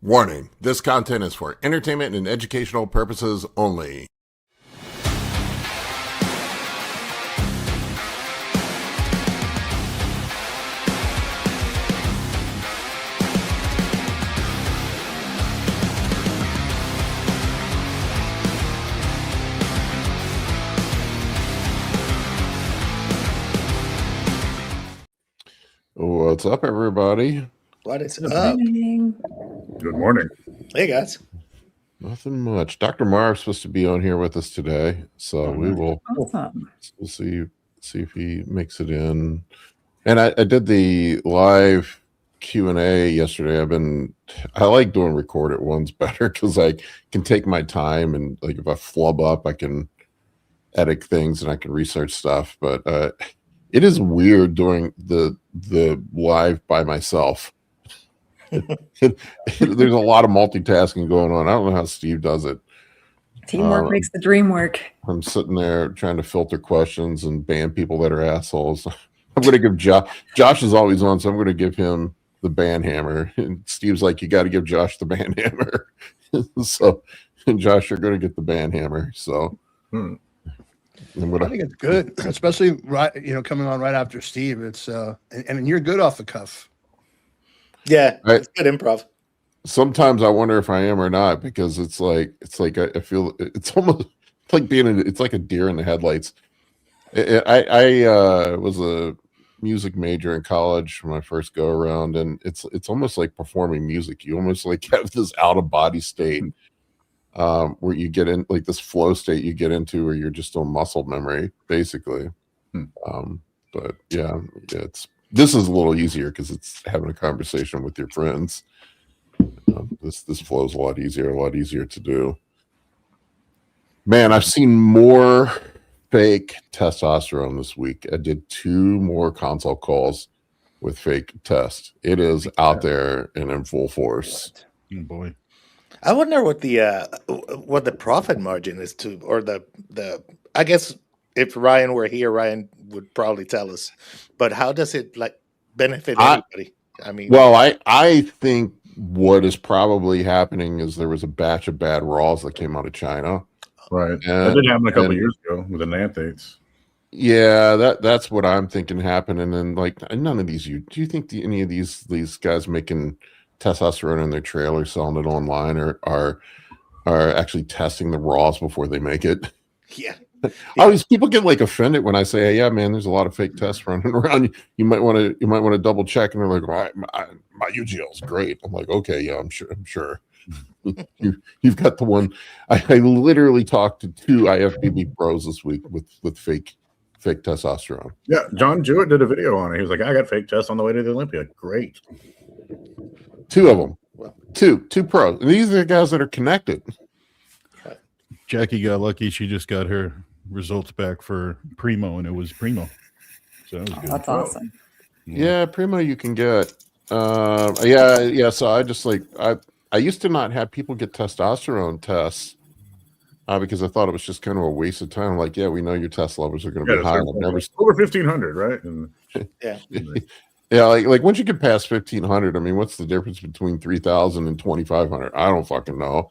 Warning, this content is for entertainment and educational purposes only. What's up, everybody? What is Good up? morning. Good morning. Hey, guys. Nothing much. Dr. Marv's supposed to be on here with us today, so we will Awesome. we'll see if he makes it in. And I did the live Q&A yesterday. I like doing recorded ones better because I can take my time, and like if I flub up, I can edit things and I can research stuff. But it is weird doing the live by myself. There's a lot of multitasking going on. I don't know how Steve does it. Teamwork makes the dream work. I'm sitting there trying to filter questions and ban people that are assholes. I'm going to give Josh is always on, so I'm going to give him the ban hammer. And Steve's like, you got to give Josh the ban hammer. So, and Josh, you're going to get the ban hammer. So, I think it's good, especially coming on right after Steve. It's and you're good off the cuff. Yeah, it's good improv. Sometimes I wonder if I am or not, because it's like I feel it's almost like it's like a deer in the headlights. I was a music major in college for my first go around, and it's almost like performing music. You almost like have this out of body state where you get in like this flow state you get into where you're just on muscle memory, basically. But yeah, this is a little easier because it's having a conversation with your friends. This flows a lot easier to do. Man, I've seen more fake testosterone this week. I did 2 more consult calls with fake test. It is out there and in full force. Oh boy. I wonder what the profit margin is to, or the I guess if Ryan were here, Ryan would probably tell us. But how does it like benefit anybody? I mean, well, I think what is probably happening is there was a batch of bad raws that came out of China. Right. That did happen a couple of years ago with the Nanthates. Yeah, that's what I'm thinking happened. And then like none of these do you think any of these guys making testosterone in their trailer selling it online are actually testing the raws before they make it? Yeah. Always people get like offended when I say, hey, yeah, man, there's a lot of fake tests running around. You might want to double check, and they're like, my UGL is great. I'm like, okay, yeah, I'm sure. You've got the one. I literally talked to 2 IFBB pros this week with fake testosterone. Yeah, John Jewett did a video on it. He was like, I got fake tests on the way to the Olympia. Great. 2 of them. Two pros. And these are the guys that are connected. Jackie got lucky. She just got her results back for Primo, and it was Primo. So that was good. That's awesome. Yeah, Primo you can get. Yeah. So I just like I used to not have people get testosterone tests because I thought it was just kind of a waste of time. Like, yeah, we know your test levels are going to be high. Over 1,500, right? And, yeah. Yeah, like once you get past 1,500, I mean, what's the difference between 3,000 and 2,500? I don't fucking know.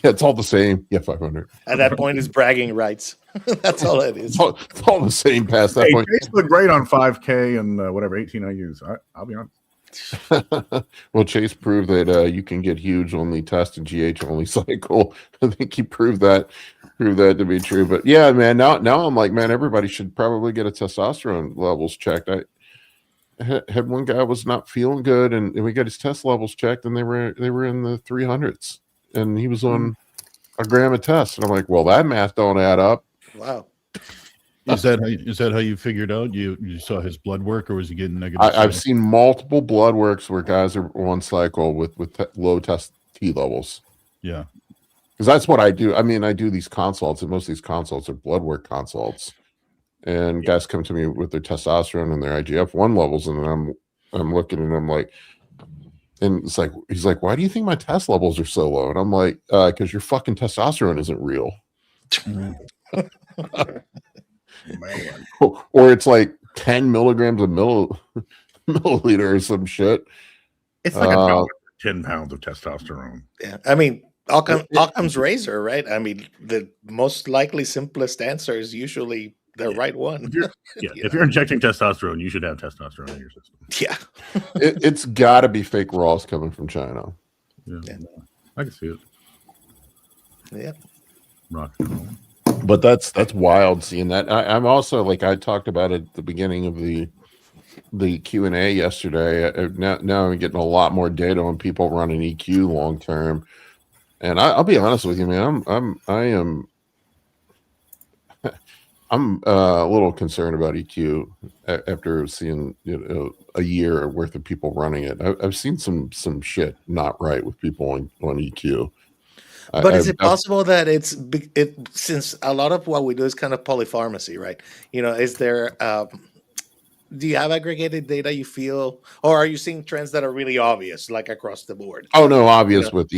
It's all the same. Yeah, 500. At that point, it's bragging rights. That's all it is. It's all the same past that point. Chase looked great on 5K and whatever 18 I use. I'll be honest. Well, Chase proved that you can get huge on the test and GH only cycle. I think he proved that to be true. But yeah, man, now I'm like, man, everybody should probably get a testosterone levels checked. I had one guy was not feeling good, and we got his test levels checked, and they were in the 300s, and he was on a gram of tests, and I'm like, well, that math don't add up. Wow. Is that how you figured out? You saw his blood work, or was he getting negative? I've seen multiple blood works where guys are on cycle with low test T levels. Yeah, because that's what I do. I mean, I do these consults, and most of these consults are blood work consults. And guys come to me with their testosterone and their IGF-1 levels, and then I'm looking and I'm like, and it's like he's like, why do you think my test levels are so low? And I'm like, because your fucking testosterone isn't real. Man. Or it's like 10 milligrams of milliliter or some shit. It's like a dollar. 10 pounds of testosterone. Yeah, I mean, Occam's razor, right? I mean, the most likely simplest answer is usually the right one. If you're injecting testosterone, you should have testosterone in your system. Yeah, It's got to be fake raws coming from China. Yeah. I can see it. yeah. Rock and roll. But that's wild seeing that. I'm also, like I talked about at the beginning of the Q&A yesterday. Now I'm getting a lot more data on people running EQ long term, and I'll be honest with you, man. I'm a little concerned about EQ after seeing a year worth of people running it. I've seen some shit not right with people on EQ. But is it possible that since a lot of what we do is kind of polypharmacy, right? Is there do you have aggregated data you feel, or are you seeing trends that are really obvious, like across the board? Oh no, obvious with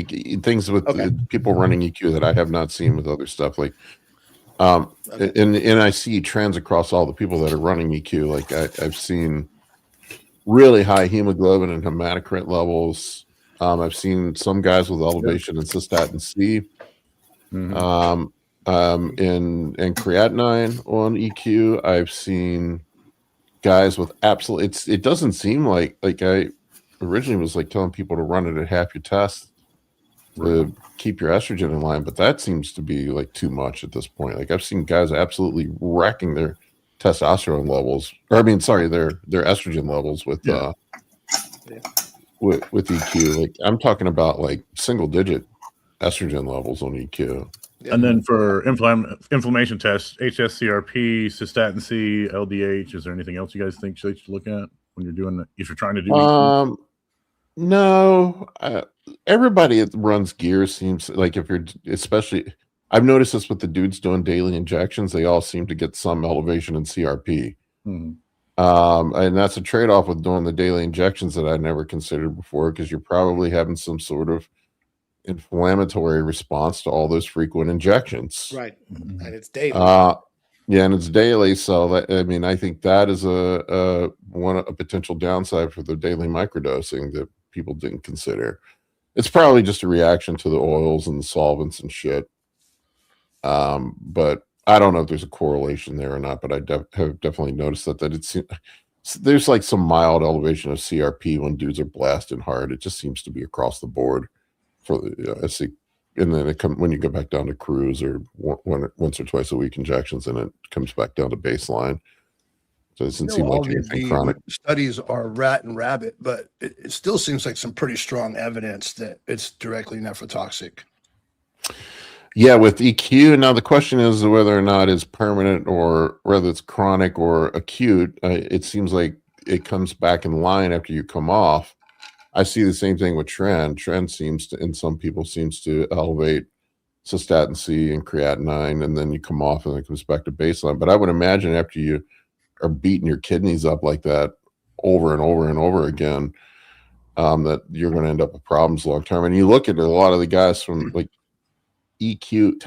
things with people running EQ that I have not seen with other stuff. Like, and I see trends across all the people that are running EQ. Like I've seen really high hemoglobin and hematocrit levels. I've seen some guys with elevation in cystatin C, and creatinine on EQ. I've seen guys with absolute. It doesn't seem like I originally was like telling people to run it at half your test to keep your estrogen in line, but that seems to be like too much at this point. Like I've seen guys absolutely wrecking their testosterone levels, or I mean, sorry, their estrogen levels with with EQ. Like I'm talking about like single digit estrogen levels on EQ. Yeah. And then for inflammation tests, HSCRP, cystatin C, LDH, is there anything else you guys think you should look at when you're doing if you're trying to do EQ? No, everybody that runs gear seems like, if you're especially, I've noticed this with the dudes doing daily injections, they all seem to get some elevation in CRP. And that's a trade-off with doing the daily injections that I never considered before, because you're probably having some sort of inflammatory response to all those frequent injections. Right. And it's daily. Yeah, and it's daily. So that, I mean, I think that is a potential downside for the daily microdosing that people didn't consider. It's probably just a reaction to the oils and the solvents and shit. But I don't know if there's a correlation there or not, but I have definitely noticed that there's like some mild elevation of CRP when dudes are blasting hard. It just seems to be across the board for the I see. And then when you go back down to cruise or once or twice a week injections, and it comes back down to baseline. So it doesn't seem like anything chronic. Studies are rat and rabbit, but it still seems like some pretty strong evidence that it's directly nephrotoxic. Yeah, with EQ. Now the question is whether or not it's permanent or whether it's chronic or acute. It seems like it comes back in line after you come off. I see the same thing with Trend. Trend seems to, in some people, seems to elevate cystatin C and creatinine, and then you come off and it comes back to baseline. But I would imagine after you are beating your kidneys up like that over and over and over again, that you're going to end up with problems long term. And you look at a lot of the guys from like EQ, and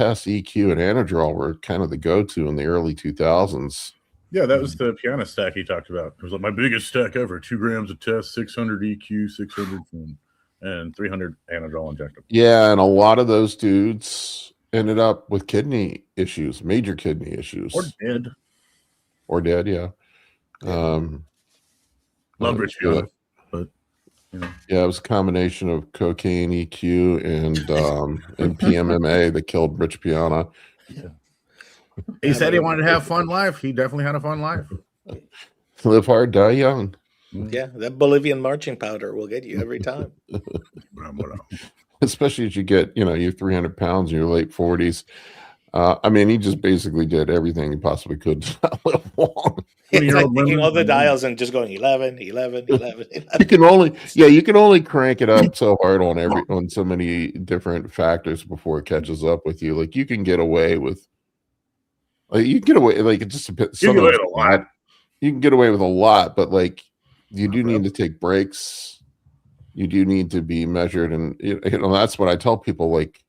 Anadrol were kind of the go-to in the early 2000s. Yeah, that was the piano stack he talked about. It was like my biggest stack ever: 2 grams of test, 600 EQ, 600 and 300 Anadrol injectable. Yeah, and a lot of those dudes ended up with kidney issues, major kidney issues, or dead. Yeah. Love Rich Piana, but yeah, it was a combination of cocaine, EQ, and PMMA that killed Rich Piana. Yeah. He said he wanted to have a fun life. He definitely had a fun life. Live hard, die young. Yeah, that Bolivian marching powder will get you every time. Especially as you get, you're 300 pounds in your late 40s. I mean, he just basically did everything he possibly could to live long. It's like taking all the dials and just going 11, 11, 11, 11. You can only crank it up so hard on so many different factors before it catches up with you. Like you can get away with. You can get away, like it just depends. You can get away with a lot, but like you do need to take breaks. You do need to be measured, and that's what I tell people. Like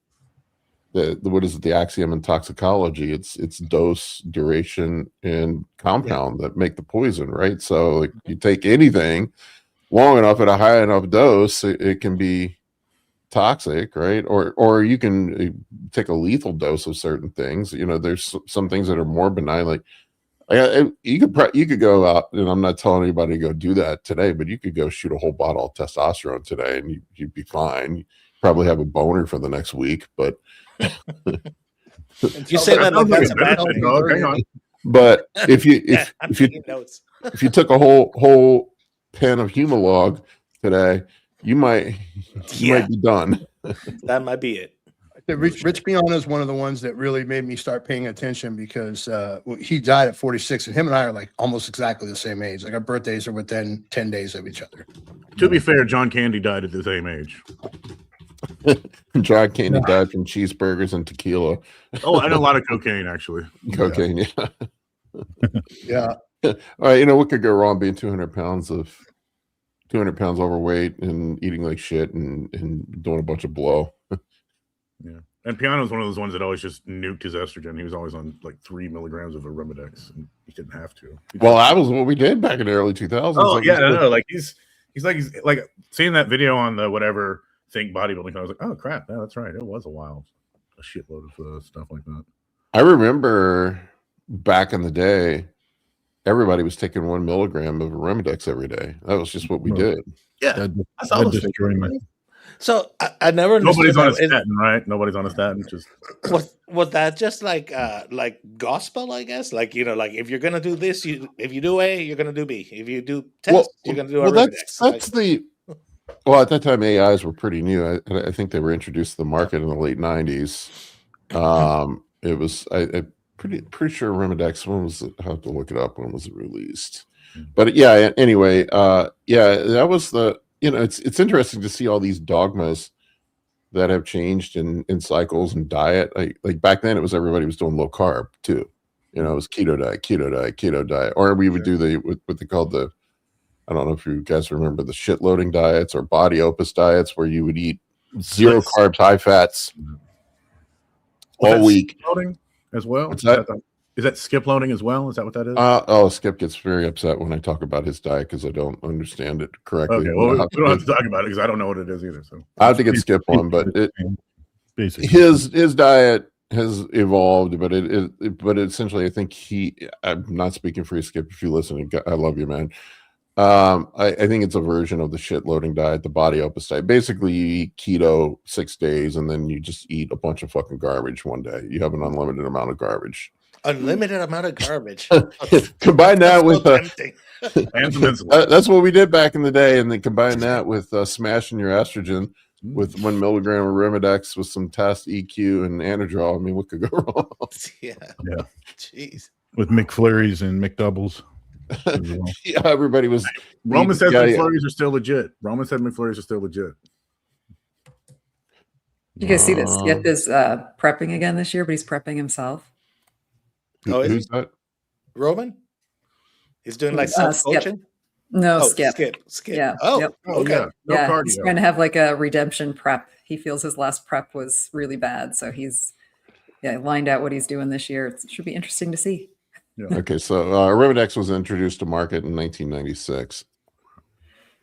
what is it? The axiom in toxicology? It's dose, duration, and compound that make the poison, right? So like you take anything, long enough at a high enough dose, it can be toxic, right? Or you can take a lethal dose of certain things. You know, there's some things that are more benign, like you could go out, and I'm not telling anybody to go do that today, but you could go shoot a whole bottle of testosterone today, and you'd be fine. You probably have a boner for the next week, but You say that like that's a bad benefit, thing. dog. Hang on. but if you I'm if you taking notes. if you took a whole pen of Humalog today, you might be done. That might be it. Rich Piana is one of the ones that really made me start paying attention because he died at 46, and him and I are like almost exactly the same age. Like our birthdays are within 10 days of each other. To be fair, John Candy died at the same age. John Candy died from cheeseburgers and tequila. Oh, and a lot of cocaine, actually. Cocaine, yeah. Yeah. All right, you know what could go wrong being 200 pounds overweight and eating like shit and doing a bunch of blow. Yeah. And Piano's one of those ones that always just nuked his estrogen. He was always on like 3 milligrams of Arimidex, and he didn't have to. Well, that was what we did back in the early 2000s. Oh, like yeah, I know. Like he's like seeing that video on the whatever Think bodybuilding. I was like, oh crap, yeah, that's right. It was a shitload of stuff like that. I remember back in the day, everybody was taking 1 milligram of Arimidex every day. That was just what we did. Yeah, I saw this. So I never Nobody's on a understood statin, right? Nobody's on a statin. Just was that just like gospel, I guess? Like, you know, like if you're gonna do this, if you do A, you're gonna do B. If you do test, you're gonna do Arimidex. Well, at that time AIs were pretty new. I think they were introduced to the market in the late 90s. It was I pretty sure Arimidex, when was it? I have to look it up. When was it released? But yeah, anyway, yeah, that was the, you know, it's interesting to see all these dogmas that have changed in cycles and diet. Like back then, it was everybody was doing low carb too. You know, it was keto diet, or we would do what they called the, I don't know if you guys remember the shit loading diets or body opus diets, where you would eat 0 carbs, high fats all week. Loading as well. What's that? Is that skip loading as well? Is that what that is? Skip gets very upset when I talk about his diet because I don't understand it correctly. Okay, well, we don't have to talk about it because I don't know what it is either. So I have to get Skip on, but Basically, his diet has evolved, but but essentially, I think I'm not speaking for you, Skip. If you listen, I love you, man. I think it's a version of the shit loading diet, the body opus diet. Basically, you eat keto 6 days, and then you just eat a bunch of fucking garbage one day. You have an unlimited amount of garbage. Unlimited amount of garbage. Combine that with that's what we did back in the day, and then combine that with smashing your estrogen with 1 milligram of Arimidex with some test EQ and Anadrol. I mean, what could go wrong? Yeah. Jeez. with McFlurries and McDoubles. Yeah, everybody was. Roman says McFlurries are still legit. Roman said McFlurries are still legit. You guys see that Skip is prepping again this year, but he's prepping himself. Who's that? Roman? He's doing like self-coaching? No, Skip. Skip. Yeah. Oh, yep. okay. Yeah, no Yeah, cardio. he's trying to have like a redemption prep. He feels his last prep was really bad, so he's lined out what he's doing this year. It should be interesting to see. Yeah. Okay, so Arimidex was introduced to market in 1996.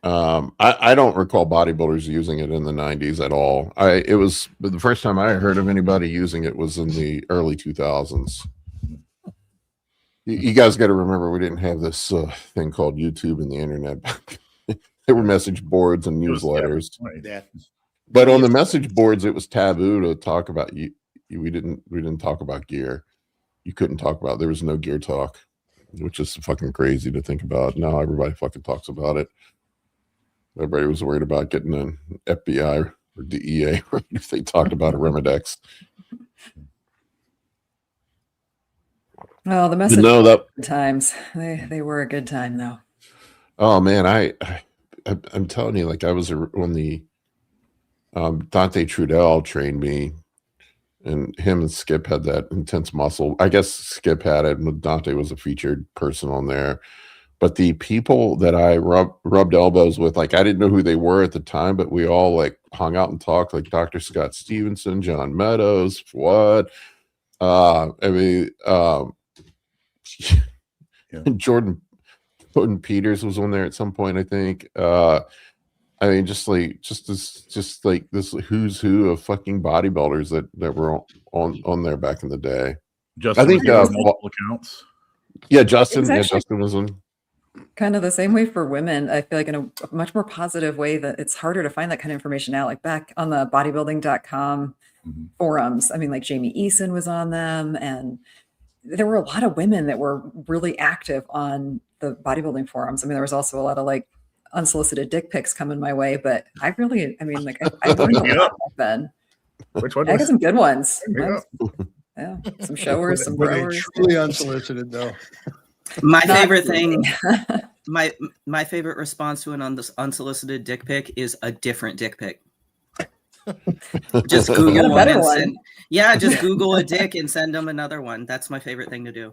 I don't recall bodybuilders using it in the 90s at all. It was the first time I heard of anybody using it was in the early 2000s. You guys got to remember, we didn't have this thing called YouTube and the internet. There were message boards and newsletters. Yeah. But on the message boards, it was taboo to talk about we didn't talk about gear. You couldn't talk about. There was no gear talk, which is fucking crazy to think about. Now everybody fucking talks about it. Everybody was worried about getting an FBI or DEA if they talked about Arimidex. Well, the message times they were a good time though. Oh man, I'm telling you, like I was when the Dante Trudell trained me, and him and Skip had that intense muscle. I guess Skip had it, and Dante was a featured person on there. But the people that I rubbed elbows with, like I didn't know who they were at the time, but we all like hung out and talked, like Dr. Scott Stevenson, John Meadows, Fuad. Jordan Putin Peters was on there at some point, I think. I mean, just like this who's who of fucking bodybuilders that were on there back in the day. Justin, I think was on multiple accounts. yeah, Justin, It was actually Justin was on. kind of the same way for women. I feel like in a much more positive way that it's harder to find that kind of information now. Like back on the bodybuilding.com forums, I mean, like Jamie Eason was on them, and there were a lot of women that were really active on the bodybuilding forums. I mean, there was also a lot of like unsolicited dick pics coming my way, but I learned a lot back then. Which one? I got some good ones. Yeah. Yeah, some showers, some Were they growers. truly unsolicited though? My Not favorite really. thing, my favorite response to an unsolicited dick pic is a different dick pic. Just Got Google a one better and one. send. Yeah, just Google a dick and send them another one. That's my favorite thing to do.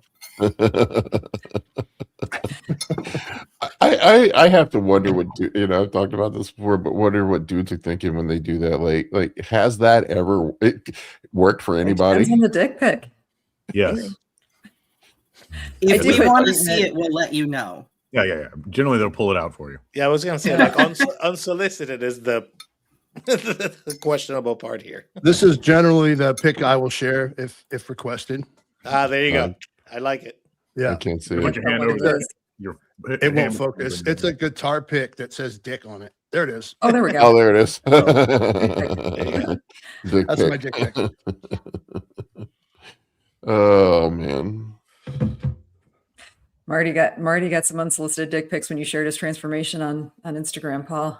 I have to wonder what I've talked about this before, but wonder what dudes are thinking when they do that. Like has that ever worked for It anybody? depends on the dick pic. Yes. If do we put want to treatment- see it, we'll let you know. Yeah. Generally, they'll pull it out for you. Yeah, I was gonna say like unsolicited is the questionable part here. This is generally the pic I will share if requested. Ah, there you go. I like it. I Yeah, can't see Put it. your hand What over it there. is. it won't focus. It's a guitar pick that says dick on it. There it is. Oh, there we go. Oh, there it is. Dick That's pic. my dick pic. Oh man. Marty got some unsolicited dick pics when you shared his transformation on Instagram, Paul.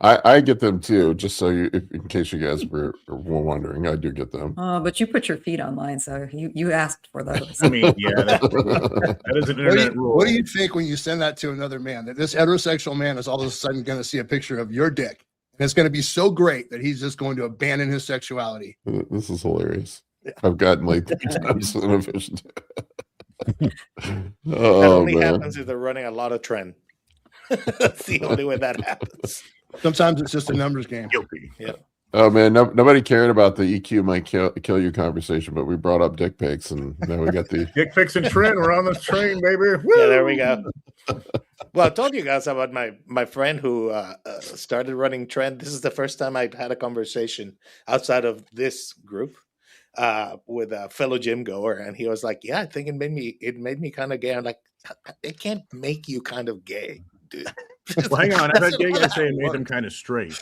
I get them too, just so in case you guys were wondering, I do get them. Oh, but you put your feet online, so you asked for those. I mean, yeah, that is an internet rule. What do you think when you send that to another man? That this heterosexual man is all of a sudden going to see a picture of your dick, and it's going to be so great that he's just going to abandon his sexuality. This is hilarious. I've gotten like 3 times the notification. That Oh only man. happens if they're running a lot of trend. That's the only way that happens. Sometimes it's just a numbers game. Guilty. Oh man, nobody cared about the EQ might kill you conversation, but we brought up dick pics, and now we got the Dick pics and trend. We're on this train, baby. Yeah, there we go. Well, I told you guys about my friend who started running trend. This is the first time I've had a conversation outside of this group with a fellow gym goer, and he was like, "Yeah, I think it made me kind of gay." I'm like, "It can't make you kind of gay, dude." Well, hang on. I That's heard gay not guys how say it it made them works. kind of straight.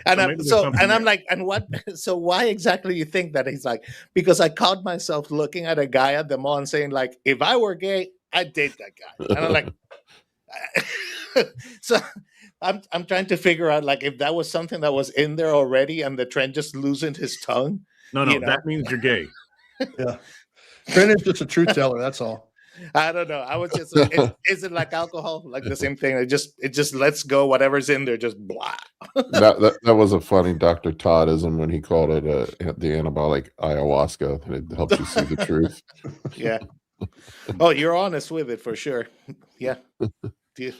And maybe there's something I'm there. like, and what? So why exactly you think that? He's like, because I caught myself looking at a guy at the mall and saying like, if I were gay, I'd date that guy. And I'm like, so I'm trying to figure out like if that was something that was in there already, and the trend just loosened his tongue. No, You know. that means you're gay. Trent is just a truth teller. That's all. I don't know. I was just, is it like alcohol? Like the same thing? It just lets go whatever's in there, just blah. that was a funny Dr. Toddism when he called it the anabolic ayahuasca, and it helps you see the truth. Yeah. Oh, you're honest with it for sure. Yeah. You're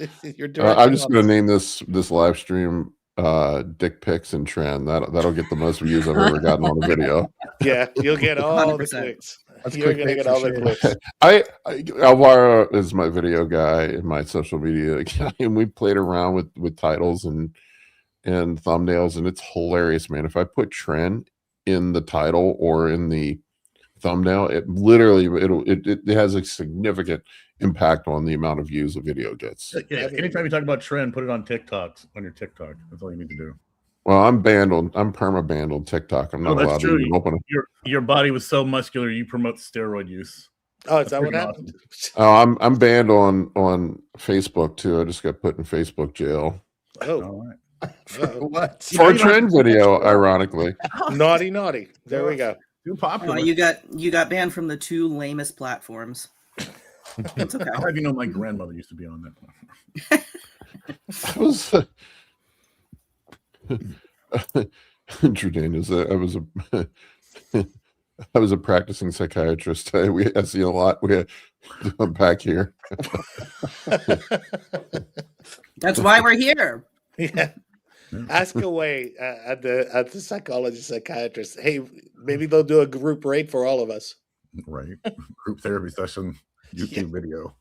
I'm just going to honest. name this live stream dick pics and trend. That'll get the most views I've ever gotten on a video. Yeah, you'll get all the 100%. clicks. That's You're gonna clickbait get for all the sure. clicks. Alvaro is my video guy in my social media, and we played around with titles and thumbnails, and it's hilarious, man. If I put trend in the title or in the thumbnail, it literally it has a significant impact on the amount of views a video gets. Yeah, anytime you talk about trend, put it on TikTok. On your TikTok, that's all you need to do. Well, I'm perma banned on TikTok. I'm not that's allowed true. to even open it. Your body was so muscular, you promote steroid use. Oh, is That's that what pretty happened? Oh, I'm banned on Facebook too. I just got put in Facebook jail Oh, All right. What? for a you don't have trend to- video, ironically. naughty. There we go. Too Oh, popular. you got banned from the 2 lamest platforms. It's okay. How have you know my grandmother used to be on that platform? I was Drew Daniels. I was a practicing psychiatrist. I see a lot. I'm back here. That's why we're here. Yeah. Ask away at the psychiatrist. Hey, maybe they'll do a group rate for all of us. Right. Group therapy session, YouTube video.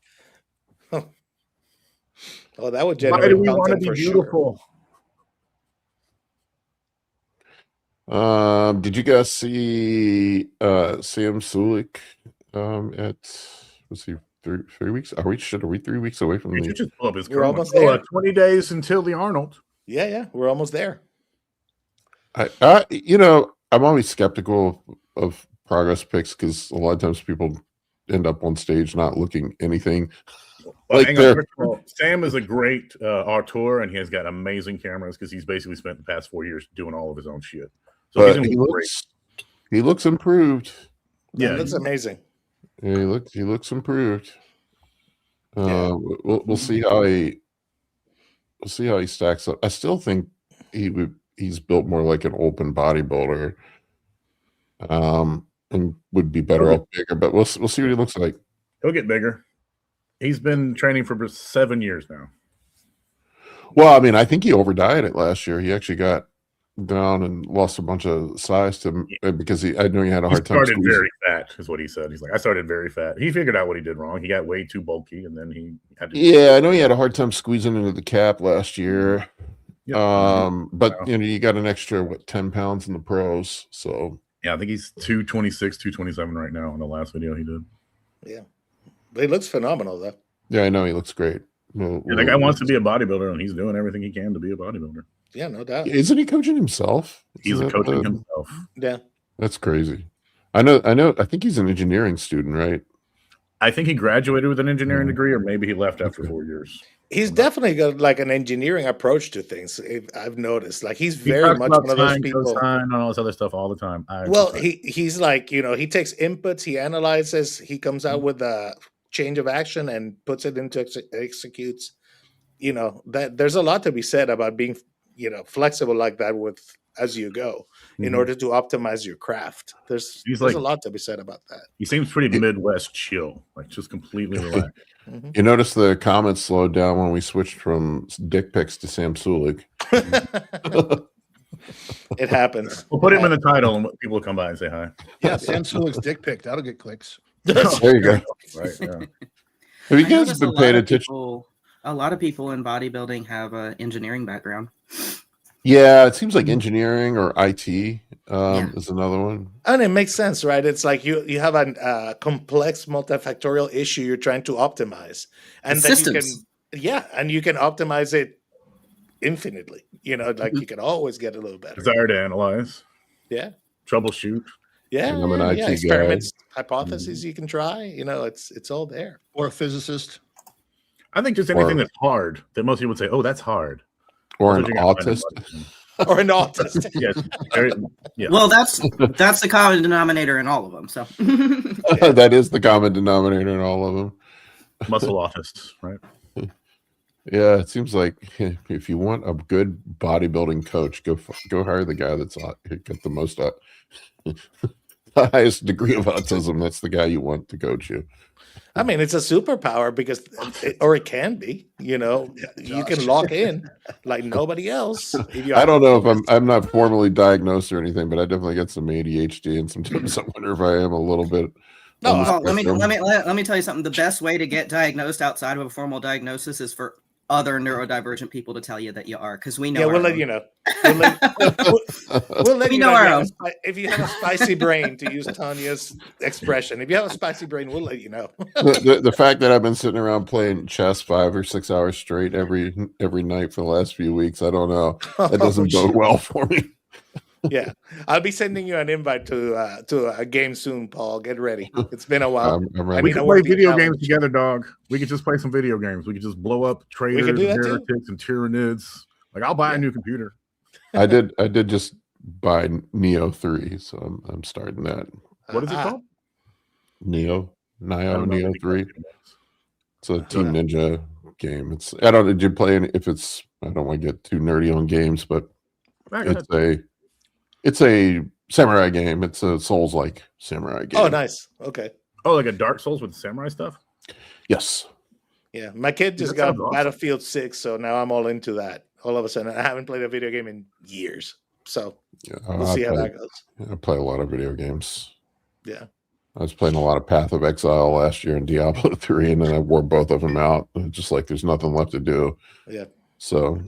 Oh, that would Why generate do we want to content be for sure. beautiful? Did you guys see Sam Sulik at let's see, three weeks? Are we 3 weeks away from You the should just pull up his We're Chroma. almost Oh, there. 20 days until the Arnold. Yeah, we're almost there. I'm always skeptical of progress pics because a lot of times people end up on stage not looking anything. Well, Like hang on. they're- First of all, Sam is a great auteur, and he has got amazing cameras because he's basically spent the past 4 years doing all of his own shit. So he's But gonna he look great. looks improved. That Yeah, looks amazing. Yeah, he looks improved. Yeah. We'll see how he stacks up. I still think he's built more like an open bodybuilder. And would be better off bigger, but we'll see what he looks like. He'll get bigger. He's been training for 7 years now. Well, I mean, I think he overdieted last year. He actually got down and lost a bunch of size because I know he had a hard time. He started very fat, is what he said. He's like, I started very fat. He figured out what he did wrong. He got way too bulky, and then he had to. Yeah, I know he had a hard time squeezing into the cap last year. Yep. But you got an extra 10 pounds in the pros, so. Yeah, I think he's 226, 227 right now in the last video he did. Yeah. But he looks phenomenal, though. Yeah, I know he looks great. That guy wants to be a bodybuilder, and he's doing everything he can to be a bodybuilder. Yeah, no doubt. Isn't he coaching himself? He's coaching himself. Yeah. That's crazy. I know. I think he's an engineering student, right? I think he graduated with an engineering degree, or maybe he left after 4 years. He's definitely got like an engineering approach to things. I've noticed. Like he's very much one of those people. Cosine, and all this other stuff all the time. He's like, he takes inputs, he analyzes, he comes out with a change of action and puts it into executes. That there's a lot to be said about being, flexible like that with as you go in order to optimize your craft. There's a lot to be said about that. He seems pretty Midwest chill, like just completely relaxed. You notice the comments slowed down when we switched from dick pics to Sam Sulik. It happens. We'll put him in the title, and people will come by and say hi. Yeah, Sam Sulik's dick pic. That'll get clicks. There you go. Right. Yeah. Have you I guys noticed been paying attention? A lot of people in bodybuilding have an engineering background. Yeah, it seems like engineering or IT is another one. And it makes sense, right? It's like you have a complex multifactorial issue you're trying to optimize, and then you can optimize it infinitely. Like you can always get a little better. Desire to analyze. Yeah. Troubleshoot. Yeah. I'm an IT guy. Experiments, hypotheses you can try. It's all there. Or a physicist. I think just anything that's hard that most people would say, "Oh, that's hard." Or an autist. Or an autist. Yes. Yeah. Well, that's the common denominator in all of them. So That is the common denominator in all of them. Muscle autists, right? Yeah, it seems like if you want a good bodybuilding coach, go hire the guy that's got the most the highest degree of autism. That's the guy you want to coach you. I mean, it's a superpower because, it can be, you can lock in like nobody else. I don't know if I'm not formally diagnosed or anything, but I definitely get some ADHD, and sometimes I wonder if I am a little bit. No, let me tell you something. The best way to get diagnosed outside of a formal diagnosis is for other neurodivergent people to tell you that you are, because we know. Yeah, we'll let you know. We'll let you know our own. If you have a spicy brain, to use Tanya's expression, if you have a spicy brain, we'll let you know. The fact that I've been sitting around playing chess 5 or 6 hours straight every night for the last few weeks, I don't know. That doesn't bode well for me. Yeah, I'll be sending you an invite to a game soon, Paul. Get ready. It's been a while. We can play video games together, dog. We could just play some video games. We could just blow up traitors and heretics and tyrannids. Like, I'll buy a new computer. I did just buy Neo 3, so I'm starting that. What is it called? Neo 3. It's a Team Ninja game. Did you play it? I don't want to get too nerdy on games, but it's a samurai game. It's a Souls-like samurai game. Oh, nice. Okay. Oh, like a Dark Souls with samurai stuff? Yes. Yeah, my kid just got Battlefield 6, so now I'm all into that. All of a sudden, I haven't played a video game in years, so we'll see how that goes. I play a lot of video games. Yeah. I was playing a lot of Path of Exile last year in Diablo 3, and then I wore both of them out. Just like there's nothing left to do. Yeah. So,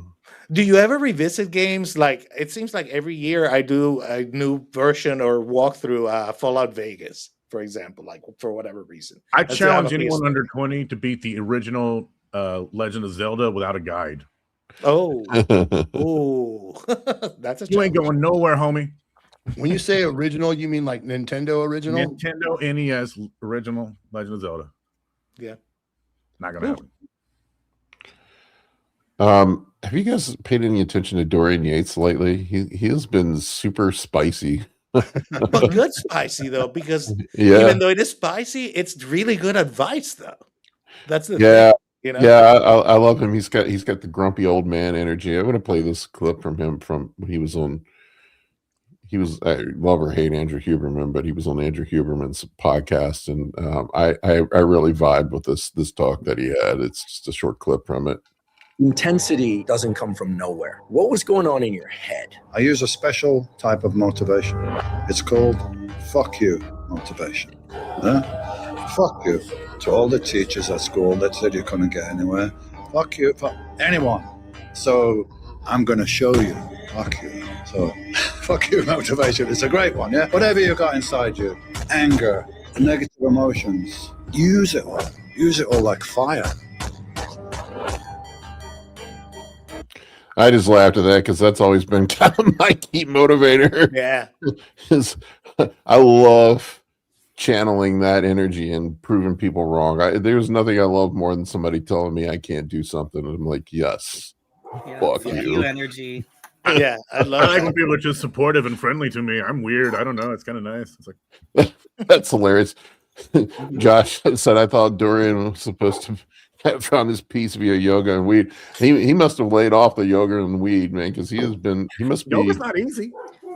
do you ever revisit games? Like it seems like every year I do a new version or walkthrough Fallout Vegas, for example, like for whatever reason. I challenge anyone under 20 to beat the original Legend of Zelda without a guide. Oh, oh, that's a You ain't going nowhere, homie. When you say original, you mean like Nintendo original? Nintendo NES original Legend of Zelda. Yeah. Not gonna happen. Have you guys paid any attention to Dorian Yates lately? He has been super spicy. But good spicy though, because even though it is spicy, it's really good advice though. That's the thing. You know? Yeah, I love him. He's got the grumpy old man energy. I'm gonna play this clip from him from when he was on. I love or hate Andrew Huberman, but he was on Andrew Huberman's podcast, and I really vibed with this talk that he had. It's just a short clip from it. Intensity doesn't come from nowhere. What was going on in your head? I use a special type of motivation. It's called fuck you motivation. Fuck you to all the teachers at school that said you couldn't get anywhere. Fuck you, fuck anyone. So I'm going to show you. Fuck you. So fuck you motivation. It's a great one, yeah? Whatever you got inside you, anger, negative emotions, use it all. Use it all like fire. I just laughed at that because that's always been kind of my key motivator. Yeah. I love channeling that energy and proving people wrong. There's nothing I love more than somebody telling me I can't do something. And I'm like, yes. Fuck you. Energy. Yeah, I like when people are just supportive and friendly to me. I'm weird. I don't know. It's kind of nice. It's like that's hilarious. Josh said I thought Dorian was supposed to have found his peace via yoga and weed. He must have laid off the yoga and weed, man, because he must be. Yoga's not easy.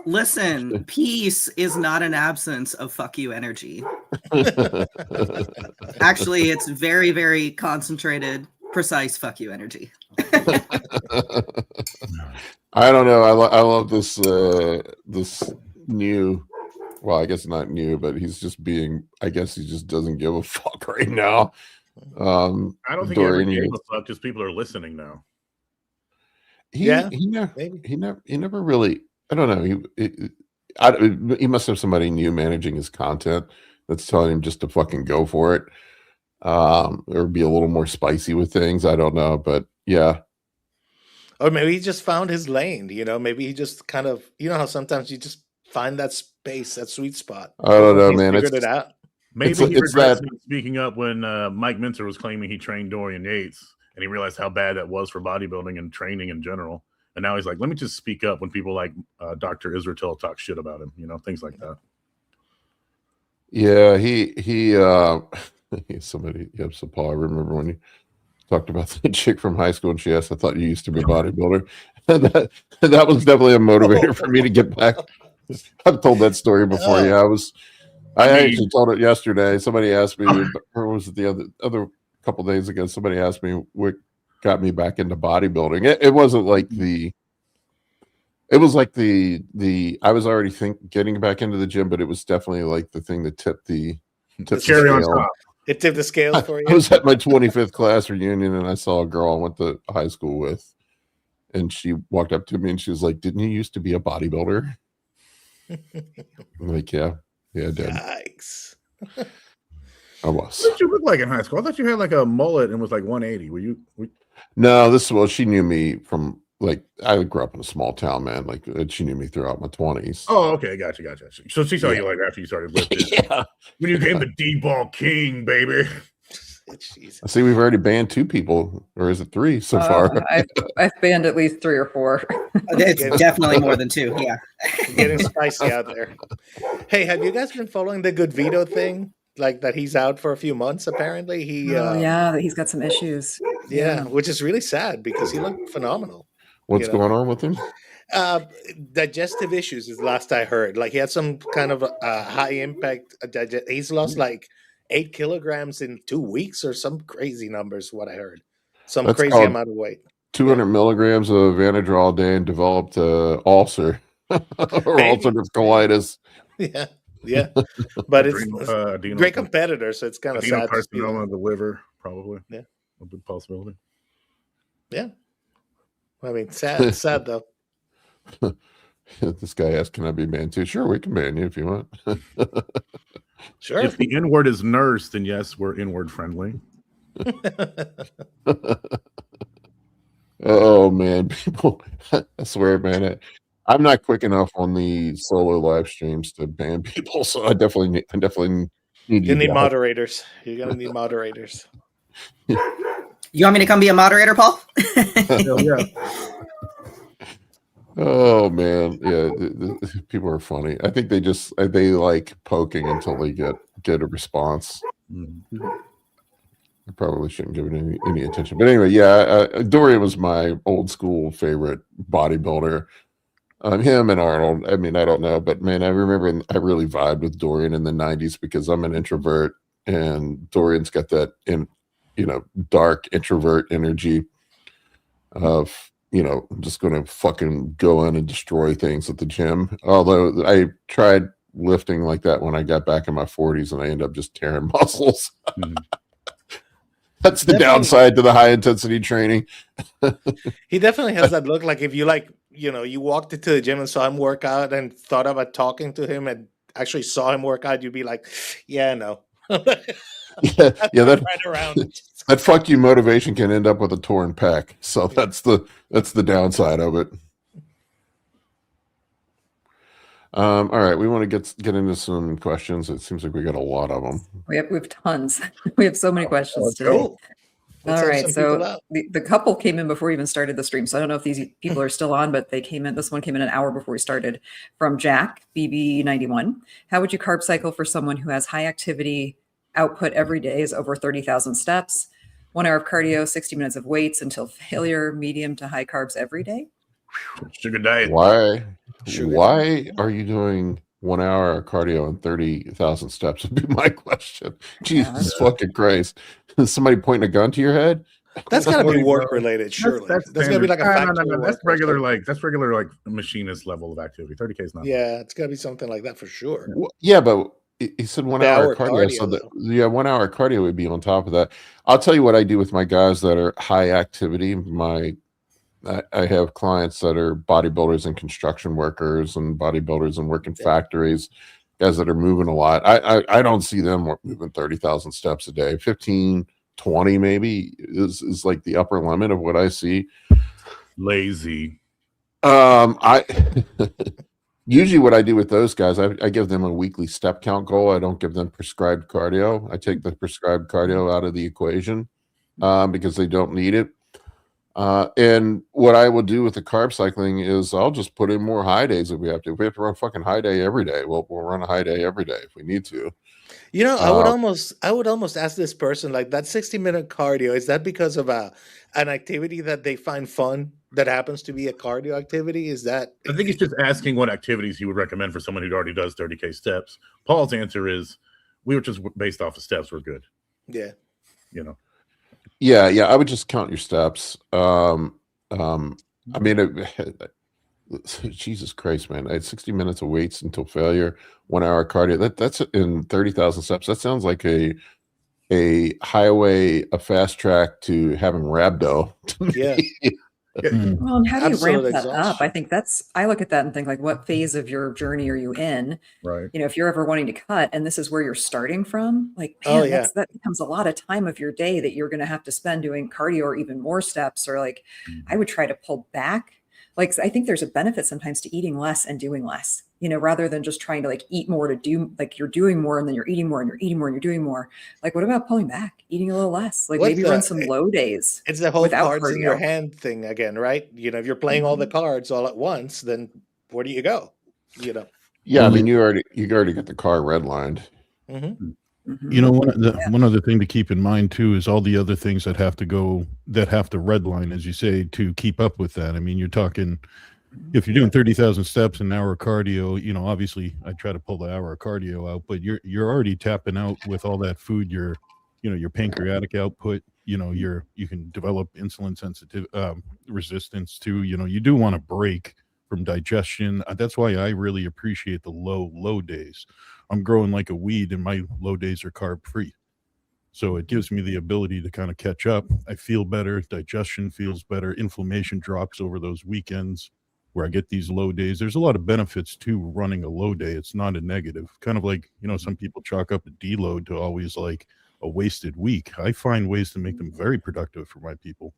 Listen, peace is not an absence of fuck you energy. Actually, it's very, very concentrated, precise fuck you energy. I don't know. I love this this new. Well, I guess not new, but he's just being. I guess he just doesn't give a fuck right now. I don't think he ever gave a fuck because people are listening now. He never really. I don't know. He must have somebody new managing his content that's telling him just to fucking go for it, or be a little more spicy with things. I don't know, but yeah. Or maybe he just found his lane. You know, maybe he just kind of. You know how sometimes you just find that space, that sweet spot. I don't know, man. Figured it out. Maybe he regrets speaking up when Mike Minter was claiming he trained Dorian Yates, and he realized how bad that was for bodybuilding and training in general. And now he's like, let me just speak up when people like Dr. Israel talk shit about him, you know, things like that. Yeah, somebody, so Paul, I remember when you talked about the chick from high school and she asked, I thought you used to be a bodybuilder. that was definitely a motivator for me to get back. I've told that story before. Yeah, I actually told it yesterday. Somebody asked me, or was it the other couple days ago? Somebody asked me what got me back into bodybuilding. It wasn't like it was like the I was already getting back into the gym, but it was definitely like the thing that tipped the cherry on top. It tipped the scale for you. I was at my 25th class reunion and I saw a girl I went to high school with, and she walked up to me and she was like, "Didn't you used to be a bodybuilder?" I'm like, yeah, I did. Yikes. I was. What did you look like in high school? I thought you had like a mullet and was like 180. Were you? No, she knew me from like I grew up in a small town, man. Like she knew me throughout my 20s. Oh, okay, gotcha. So she saw you like after you started lifting. Yeah, when you became the D-ball king, baby. I see we've already banned 2 people, or is it 3 so far? I've banned at least 3 or 4. It's definitely more than 2. Yeah, getting spicy out there. Hey, have you guys been following the Good Vito thing? Like that he's out for a few months. Apparently, he's got some issues. Yeah, which is really sad because he looked phenomenal. What's going on with him? Digestive issues is the last I heard. Like he had some kind of high impact he's lost like 8 kilograms in 2 weeks or some crazy numbers. What I heard, some crazy amount of weight. 200 milligrams of Vanadrol a day and developed ulcer or ulcerative colitis. Yeah. Yeah, but it's great adenocarcinoma competitor, so it's kind of sad to see that. of the liver, probably. Yeah. A big possibility. Yeah. I mean, sad though. This guy asked, "Can I be banned too?" Sure, we can ban you if you want. Sure. If the N word is nurse, then yes, we're inward friendly. Oh man, people! I swear, man, I'm not quick enough on the solo live streams to ban people, so I definitely need You need guys. moderators. You're gonna need moderators. You want me to come be a moderator, Paul? Yeah. Oh man, yeah, people are funny. I think they like poking until they get a response. I probably shouldn't give it any attention, but anyway, yeah, Dorian was my old school favorite bodybuilder. Him and Arnold. I mean, I don't know, but man, I remember I really vibed with Dorian in the '90s because I'm an introvert, and Dorian's got that dark introvert energy of, I'm just going to fucking go in and destroy things at the gym. Although I tried lifting like that when I got back in my 40s, and I ended up just tearing muscles. That's the downside to the high intensity training. He definitely has that look. Like if you you walked into the gym and saw him work out and thought about talking to him and actually saw him work out, you'd be like, yeah, no. yeah, right around. That fuck you motivation can end up with a torn pec. So that's the downside of it. All right, we want to get into some questions. It seems like we got a lot of them. We have tons. We have so many questions today. Cool. All right, so the couple came in before we even started the stream. So I don't know if these people are still on, but they came in. This one came in an hour before we started. From Jack, BB91. How would you carb cycle for someone who has high activity output every day is over 30,000 steps, 1 hour of cardio, 60 minutes of weights until failure, medium to high carbs every day? Sugar diet. Why are you doing 1 hour of cardio and 30,000 steps would be my question. Jesus fucking Christ. Is somebody pointing a gun to your head? That's gotta be work related, surely. That's gonna be like a factory. No. That's regular like machinist level of activity. 30K is not. Yeah, it's gotta be something like that for sure. Yeah, but he said 1 hour cardio. So 1 hour cardio would be on top of that. I'll tell you what I do with my guys that are high activity. I have clients that are bodybuilders and construction workers and bodybuilders and work in factories, guys that are moving a lot. I don't see them moving 30,000 steps a day. 15, 20 maybe is like the upper limit of what I see. Lazy. Usually what I do with those guys, I give them a weekly step count goal. I don't give them prescribed cardio. I take the prescribed cardio out of the equation because they don't need it. And what I will do with the carb cycling is I'll just put in more high days if we have to. If we have to run fucking high day every day, we'll run a high day every day if we need to. I would almost ask this person, like, that 60-minute cardio, is that because of an activity that they find fun that happens to be a cardio activity? Is that? I think he's just asking what activities he would recommend for someone who already does 30K steps. Paul's answer is we were just based off of steps. We're good. Yeah. Yeah. I would just count your steps. I mean, Jesus Christ, man! I had 60 minutes of weights until failure, 1 hour cardio. That's in 30,000 steps. That sounds like a highway, a fast track to having rhabdo. Yeah. Well, and how do you ramp that up? I think I look at that and think, like, what phase of your journey are you in? Right. If you're ever wanting to cut and this is where you're starting from, like, man, that becomes a lot of time of your day that you're going to have to spend doing cardio or even more steps, or like, I would try to pull back. Like, I think there's a benefit sometimes to eating less and doing less, rather than just trying to like eat more to do, like, you're doing more and then you're eating more and you're eating more and you're doing more. Like, what about pulling back, eating a little less? Like, maybe run some low days. It's the whole cards in your hand thing again, right? If you're playing all the cards all at once, then where do you go? Yeah, I mean, you already got the car redlined. Mm-hmm. One other thing to keep in mind too is all the other things that have to redline, as you say, to keep up with that. I mean, you're talking, if you're doing 30,000 steps an hour cardio, obviously I try to pull the hour of cardio out, but you're already tapping out with all that food. Your pancreatic output, you can develop insulin sensitive resistance too. You do want to break from digestion. That's why I really appreciate the low days. I'm growing like a weed and my low days are carb free. So it gives me the ability to kind of catch up. I feel better. Digestion feels better. Inflammation drops over those weekends where I get these low days. There's a lot of benefits to running a low day. It's not a negative. Kind of like, some people chalk up a deload to always like a wasted week. I find ways to make them very productive for my people.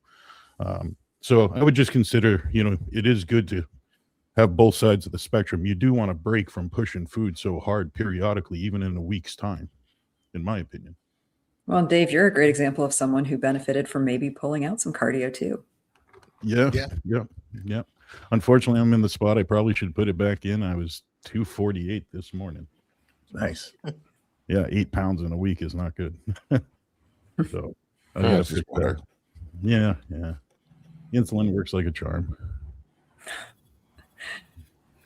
So I would just consider, it is good to have both sides of the spectrum. You do want to break from pushing food so hard periodically, even in a week's time, in my opinion. Well, Dave, you're a great example of someone who benefited from maybe pulling out some cardio too. Yeah. Unfortunately, I'm in the spot. I probably should put it back in. I was 248 this morning. Nice. Yeah, 8 pounds in a week is not good. So I Yeah, gotta it's fix just better. that. Yeah. Insulin works like a charm.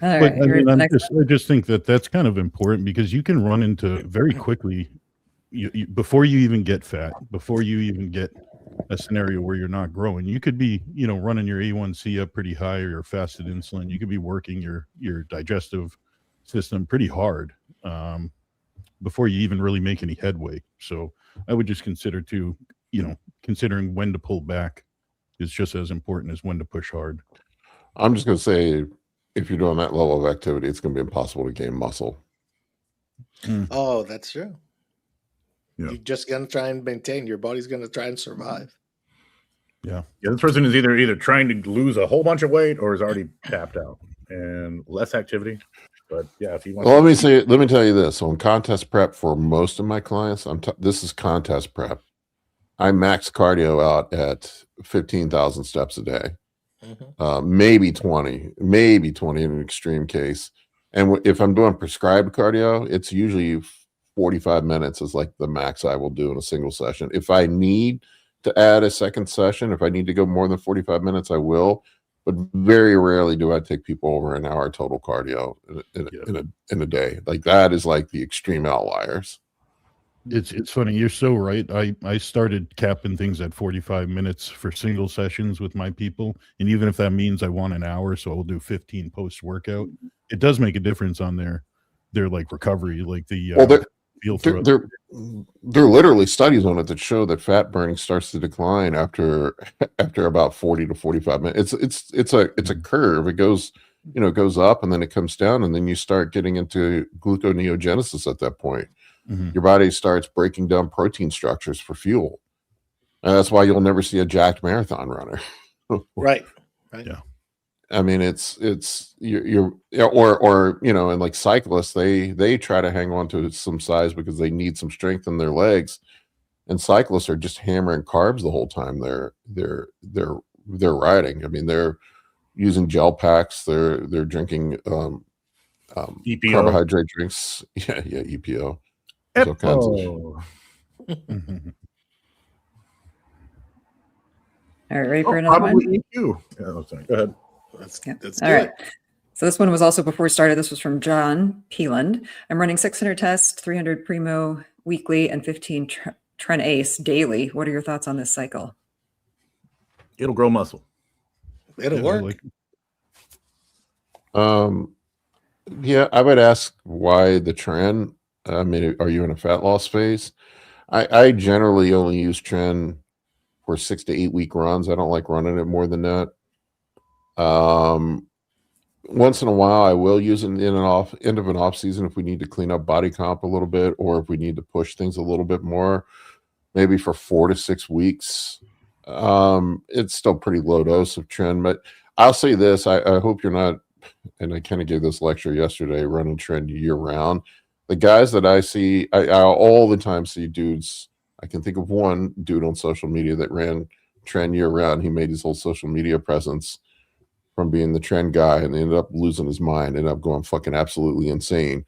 All But right, here's the next I just think that that's kind of important because you can run into very quickly before you even get fat, before you even get a scenario where you're not growing. You could be, running your A1C up pretty high or your fasted insulin. You could be working your digestive system pretty hard before you even really make any headway. So I would just consider considering when to pull back is just as important as when to push hard. I'm just going to say, if you're doing that level of activity, it's going to be impossible to gain muscle. Oh, that's true. Yeah. You're just going to try and maintain. Your body's going to try and survive. Yeah. This person is either trying to lose a whole bunch of weight or is already tapped out and less activity. But yeah, if you want. Well, let me tell you this. On contest prep for most of my clients, this is contest prep. I max cardio out at 15,000 steps a day. Maybe 20 in an extreme case. And if I'm doing prescribed cardio, it's usually 45 minutes is like the max I will do in a single session. If I need to add a second session, if I need to go more than 45 minutes, I will. But very rarely do I take people over an hour total cardio in a day. Like that is like the extreme outliers. It's funny. You're so right. I started capping things at 45 minutes for single sessions with my people. And even if that means I want an hour, so I'll do 15 post workout, it does make a difference on their like recovery, like the there are literally studies on it that show that fat burning starts to decline after about 40 to 45 minutes. It's a curve. It goes up and then it comes down and then you start getting into gluconeogenesis at that point. Your body starts breaking down protein structures for fuel. And that's why you'll never see a jacked marathon runner. Right. Yeah. I mean, and like cyclists, they try to hang on to some size because they need some strength in their legs. And cyclists are just hammering carbs the whole time they're riding. I mean, they're using gel packs. They're drinking EPO. Carbohydrate drinks. Yeah, EPO. All kinds of All right, ready for another one? EQ. Yeah, sorry. Go ahead. Let's All right. So this one was also before we started. This was from John Peeland. I'm running 600 tests, 300 Primo weekly, and 15 Tren Ace daily. What are your thoughts on this cycle? It'll grow muscle. It'll work. Yeah, I would ask why the Tren. I mean, are you in a fat loss phase? I generally only use Tren for 6 to 8 week runs. I don't like running it more than that. Once in a while, I will use it end of an off season if we need to clean up body comp a little bit, or if we need to push things a little bit more, maybe for 4 to 6 weeks. It's still pretty low dose of Tren, but I'll say this: I hope you're not. And I kind of gave this lecture yesterday, running Tren year round. The guys that I see, I all the time see dudes. I can think of one dude on social media that ran Tren year round. He made his whole social media presence from being the Tren guy, and ended up losing his mind, ended up going fucking absolutely insane.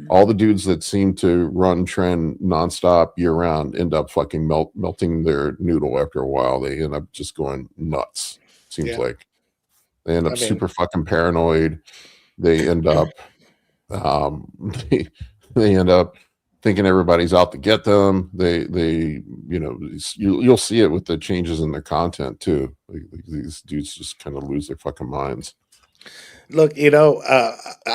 All the dudes that seem to run Tren nonstop year round end up fucking melting their noodle after a while. They end up just going nuts. Seems like they end up super fucking paranoid. They end up they end up thinking everybody's out to get them. You'll see it with the changes in their content too. Like these dudes just kind of lose their fucking minds. Look, I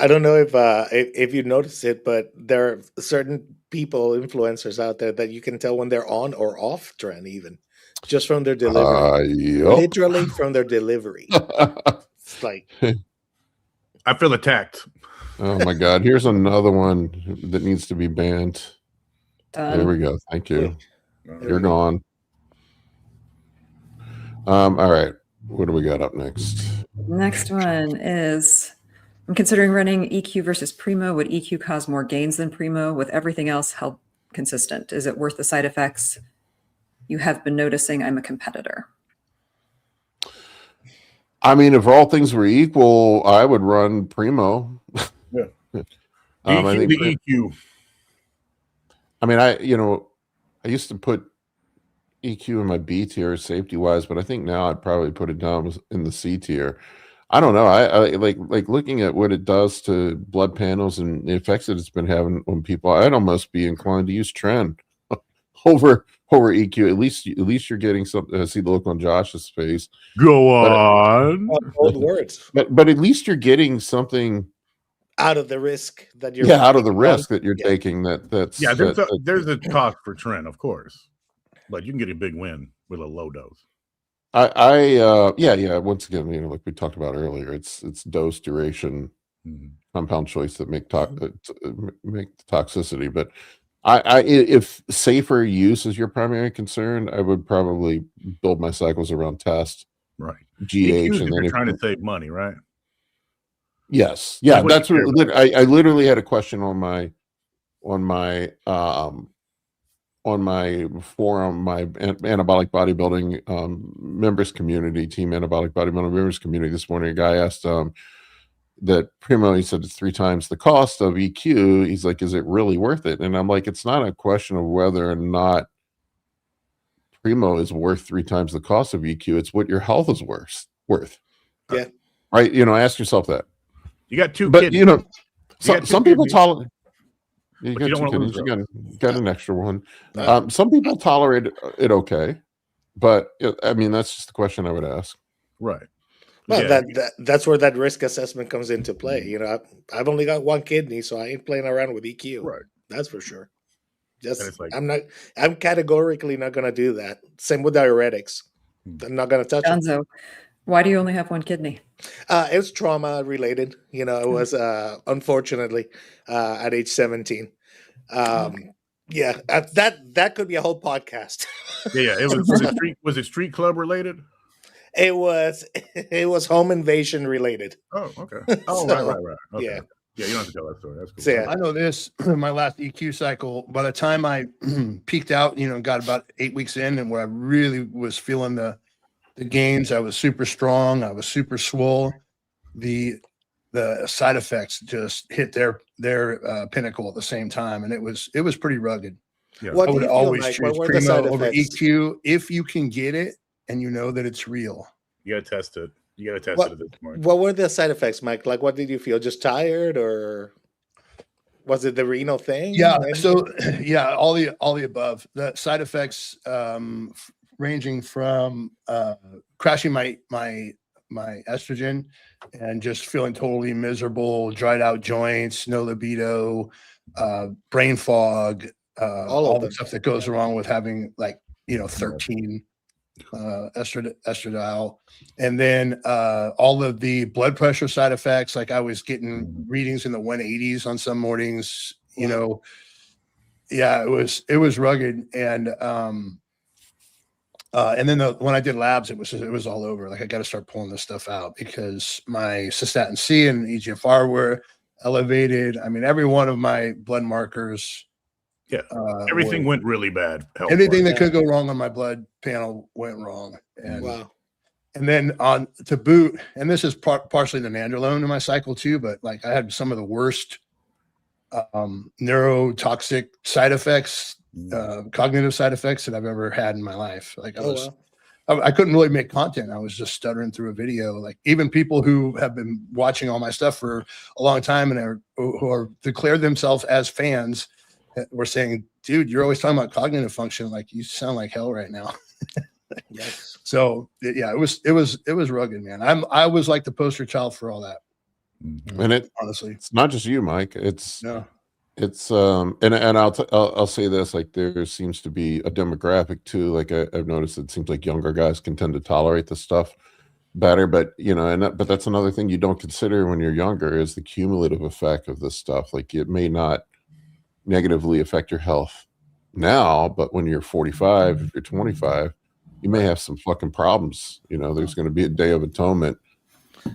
don't know if you notice it, but there are certain people, influencers out there that you can tell when they're on or off trend, even just from their delivery. Yep. Literally from their delivery. It's like, I feel attacked. Oh my God! Here's another one that needs to be banned. There Done. we go. Thank you. there You're we go. gone. All right. What do we got up next? Next one is, I'm considering running EQ versus Primo. Would EQ cause more gains than Primo with everything else held consistent? Is it worth the side effects you have been noticing? I'm a competitor. I mean, if all things were equal, I would run Primo. Yeah. I think the EQ. I mean, I used to put EQ in my B tier safety wise, but I think now I'd probably put it down in the C tier. I don't know. I like looking at what it does to blood panels and the effects that it's been having on people. I'd almost be inclined to use trend over EQ. At least you're getting something. See the look on Josh's face. Go on. Old words But at least you're getting something out of the risk that you're out of the risk that you're Yeah. taking. That's There's a cost for trend, of course, but you can get a big win with a low dose. Once again, like we talked about earlier, it's dose, duration, compound choice that make the toxicity. But if safer use is your primary concern, I would probably build my cycles around test, Right. GH, and then you're trying to save money, right? Yes, yeah, what that's you what care I literally had a question on my forum, my anabolic bodybuilding members community, team anabolic bodybuilding members community this morning. A guy asked that Primo, he said it's 3 times the cost of EQ. He's like, is it really worth it? And I'm like, it's not a question of whether or not Primo is worth 3 times the cost of EQ. It's what your health is worth. Yeah. Right. Ask yourself that. You got 2 But kidneys. some people tolerate. You But you got don't 2 wanna kidneys. lose You got an extra one. Yeah. Some people tolerate it okay, but I mean that's just the question I would ask. Right. Well, Yeah. that's where that risk assessment comes into play. I've only got 1 kidney, so I ain't playing around with EQ. Right. That's for sure. And it's like, I'm categorically not going to do that. Same with diuretics. I'm not going to touch it. Gonzo, why do you only have 1 kidney? It was trauma related. It was unfortunately at age 17. Yeah, that could be a whole podcast. yeah. It was it street club related? It was home invasion related. Oh, okay. Oh, right. Okay. Yeah. Yeah, you don't have to tell that story. That's cool. So, yeah. I know this, my last EQ cycle, by the time I peaked out, got about 8 weeks in, and where I really was feeling the gains, I was super strong, I was super swole. The side effects just hit their pinnacle at the same time, and it was pretty rugged. Yeah. What I do would you feel always like? choose What were the side Primo over effects? EQ if you can get it and you know that it's real. You gotta test it. You gotta test What- it at this point. What were the side effects, Mike? Like, what did you feel? Just tired, or was it the renal thing? Yeah. Anything? So yeah, all the above. The side effects ranging from crashing my estrogen and just feeling totally miserable, dried out joints, no libido, brain fog, all the them. stuff that goes along with having 13 estradiol, and then all of the blood pressure side effects. Like I was getting readings in the 180s on some mornings. Yeah, it was rugged, and then when I did labs, it was all over. Like I got to start pulling this stuff out because my cystatin C and EGFR were elevated. I mean, every one of my blood markers. Yeah, everything went really bad. Anything that could go wrong on my blood panel went wrong. And, Wow. And then on to boot, and this is partially the nandrolone in my cycle too, but like I had some of the worst neurotoxic side effects, cognitive side effects that I've ever had in my life. Like I couldn't really make content. I was just stuttering through a video. Like even people who have been watching all my stuff for a long time and who are declared themselves as fans were saying, dude, you're always talking about cognitive function. Like you sound like hell right now. Yes. So yeah, it was rugged, man. I was like the poster child for all that. And honestly, it's not just you, Mike. It's no. And I'll say this, like there seems to be a demographic too. Like I've noticed it seems like younger guys can tend to tolerate this stuff better, but but that's another thing you don't consider when you're younger is the cumulative effect of this stuff. Like it may not negatively affect your health now, but when you're 45, if you're 25, you may have some fucking problems. There's going to be a day of atonement.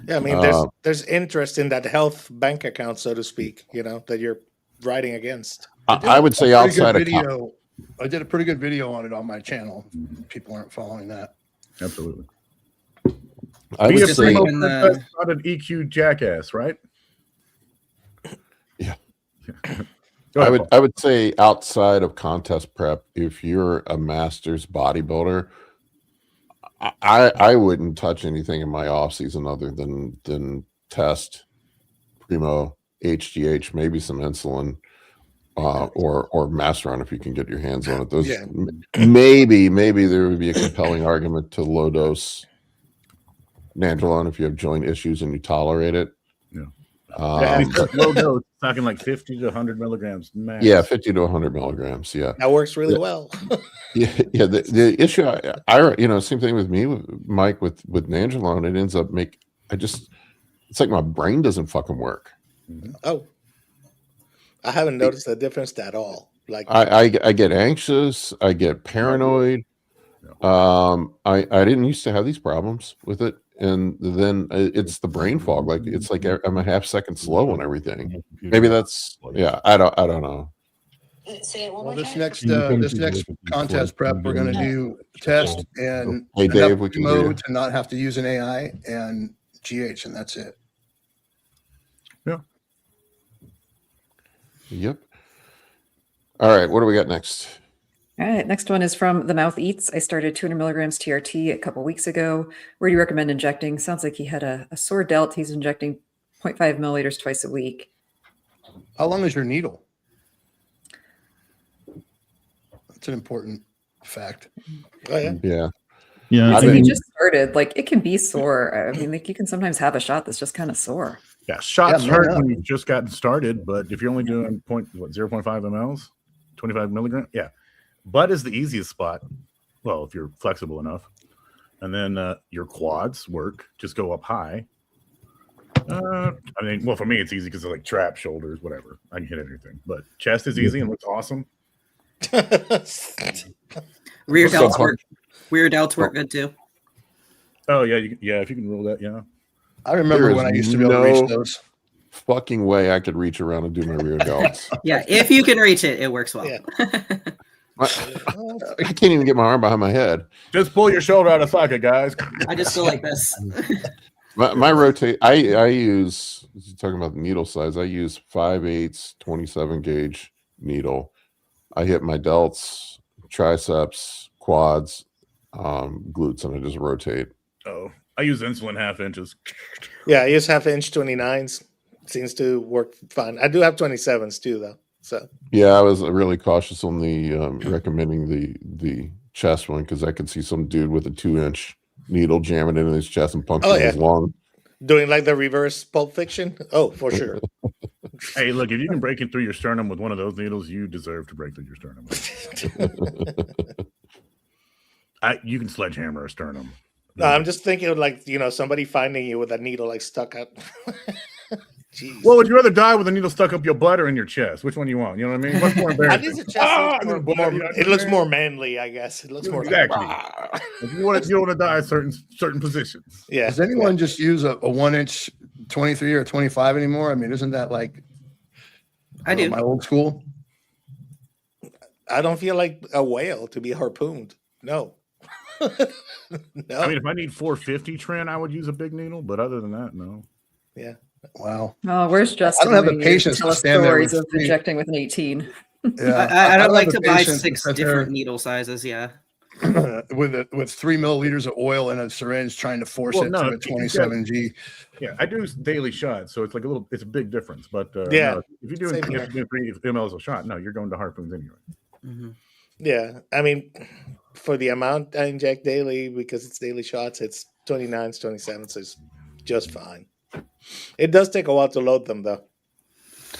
Yeah, I mean, there's interest in that health bank account, so to speak. That you're writing against. I would say outside of video. I did a pretty good video on it on my channel. People aren't following that. Absolutely. I would say like not an EQ jackass, right? Yeah. Ahead, I would say outside of contest prep, if you're a master's bodybuilder, I wouldn't touch anything in my off season other than test, primo, HGH, maybe some insulin, or mass run if you can get your hands on it. Those maybe there would be a compelling argument to low dose nandrolone if you have joint issues and you tolerate it. Low dose, talking like 50 to 100 milligrams max. Yeah, 50 to 100 milligrams. Yeah, That works really well. Yeah. The issue, I same thing with me, Mike, with nandrolone. It ends up it's like my brain doesn't fucking work. Oh, I haven't noticed a difference at all. Like I get anxious, I get paranoid. I didn't used to have these problems with it, and then it's the brain fog. Like it's like I'm a half second slow on everything. Maybe that's I don't know. Say it one Well, more this time. next contest prep, we're going to do test and Hey, Dave, we can hear you. mode to not have to use an AI and GH, and that's it. Yeah. Yep. All right, what do we got next? All right, next one is from The Mouth Eats. I started 200 milligrams TRT a couple weeks ago. Where do you recommend injecting? Sounds like he had a sore delt. He's injecting 0.5 milliliters twice a week. How long is your needle? That's an important fact. Oh yeah. Yeah. Yeah. So he just started. Like it can be sore. I mean, like you can sometimes have a shot that's just kind of sore. Yeah, shots Yeah, hurt no. when you've just gotten started, but if you're only doing 0.5 mLs, 25 milligrams, yeah. Butt is the easiest spot. Well, if you're flexible enough. And then your quads work, just go up high. I mean, well, for me, it's easy because it's like trap, shoulders, whatever. I can hit everything. But chest is easy and looks awesome. Rear delts work. Rear delts work good too. Oh, yeah. If you can roll that, yeah. I remember There when I is used to be able to reach those. Fucking way I could reach around and do my rear delts. Yeah, if you can reach it, it works well. Yeah. I can't even get my arm behind my head. Just pull your shoulder out of socket, guys. I just go like this. My rotate, I use, talking about the needle size, I use 5/8 27 gauge needle. I hit my delts, triceps, quads, glutes, and I just rotate. Oh, I use insulin 1/2 inches. Yeah, I use 1/2 inch 29s. Seems to work fine. I do have 27s too, though. So yeah, I was really cautious on the recommending the chest one because I could see some dude with a 2-inch needle jamming into his chest and puncturing his lung. Doing like the reverse Pulp Fiction? Oh, for sure. Hey, look, if you can break it through your sternum with one of those needles, you deserve to break through your sternum. You can sledgehammer a sternum. No, I'm just thinking of like, somebody finding you with a needle like stuck up. Jeez. Well, would you rather die with a needle stuck up your butt or in your chest? Which one you want? You know what I mean? What's more At embarrassing? least the chest looks it looks more manly, I guess. It looks more Exactly. You don't want to die at certain positions. Yeah. Does anyone just use a 1-inch 23 or 25 anymore? I mean, isn't that like I do. my old school? I don't feel like a whale to be harpooned. No. No. I mean, if I need 450 Trent, I would use a big needle, but other than that, no. Yeah. Wow. Oh, where's Justin? I don't have the We patience tell to us stand there stories with of three- injecting with an 18. Yeah, I don't like have to the buy patience 6 sit different there needle sizes. Yeah. with 3 milliliters of oil in a syringe trying to force it to a 27G. Yeah, I do daily shots, so it's like it's a big difference. But Yeah. no, if you're doing 3 mLs a shot, no, you're going to harpoons anyway. Mm-hmm. Yeah. I mean, for the amount I inject daily, because it's daily shots, it's 29s, 27s is just fine. It does take a while to load them, though.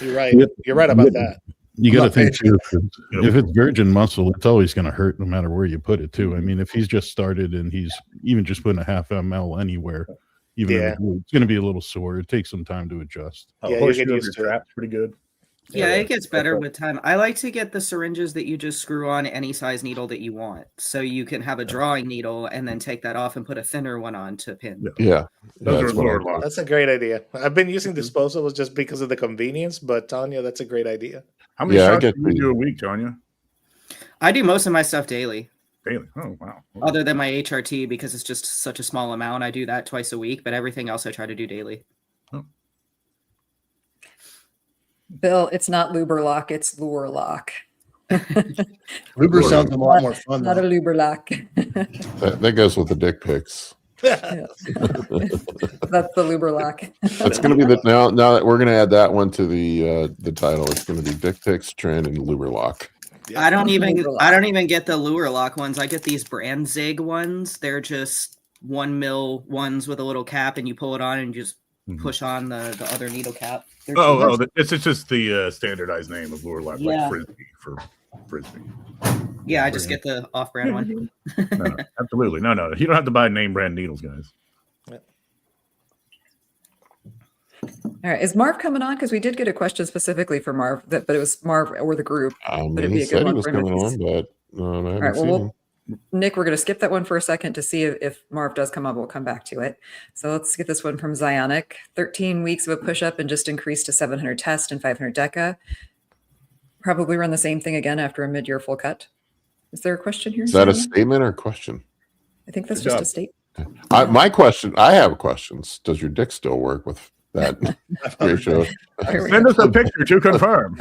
You're right. Yep. You're right about that. You got to think patient. too, if it's virgin muscle, it's always going to hurt no matter where you put it too. I mean, if he's just started and he's even just putting a half ml anywhere, even in the glue, it's going to be a little sore. It takes some time to adjust. Yeah, you get used to it. Pretty good. Yeah, it gets better with time. I like to get the syringes that you just screw on any size needle that you want. So you can have a drawing needle and then take that off and put a thinner one on to pin. Yeah. Those are lower lock. That's a great idea. I've been using disposables just because of the convenience, but Tanya, that's a great idea. How many Yeah, I shots get do you the- do a week, Tanya? I do most of my stuff daily, Daily. Oh, wow. other than my HRT because it's just such a small amount. I do that twice a week, but everything else I try to do daily. Bill, it's not Luberlock, it's Lure Lock. Luber sounds a lot more fun. Not a though. Luberlock. That goes with the dick pics. Yeah. That's the Luberlock. That's going to be now that we're going to add that one to the title. It's going to be dick pics, trend, and Luberlock. I don't even Luberlock. get the Lure Lock ones. I get these brand Zig ones. They're just 1 mil ones with a little cap, and you pull it on and you just push on the other needle cap. They're It's just the standardized name of lure lock, Yeah. like frisbee for frisbee. Yeah, I just get the off-brand one. No, absolutely, no. You don't have to buy name brand needles, guys. All right, is Marv coming on? Because we did get a question specifically for Marv, but it was Marv or the group. I But mean, it'd be he a good said he one was for him if coming he's- on, but I haven't All right, seen him. Nick, we're going to skip that one for a second to see if Marv does come up. We'll come back to it. So let's get this one from Zionic. 13 weeks of a push-up and just increased to 700 test and 500 deca. Probably run the same thing again after a mid-year full cut. Is there a question here? Is that a Zionic? statement or a question? I think that's Good just job. a statement. I have questions. Does your dick still work with that ratio? Here we Send go. us a picture to confirm.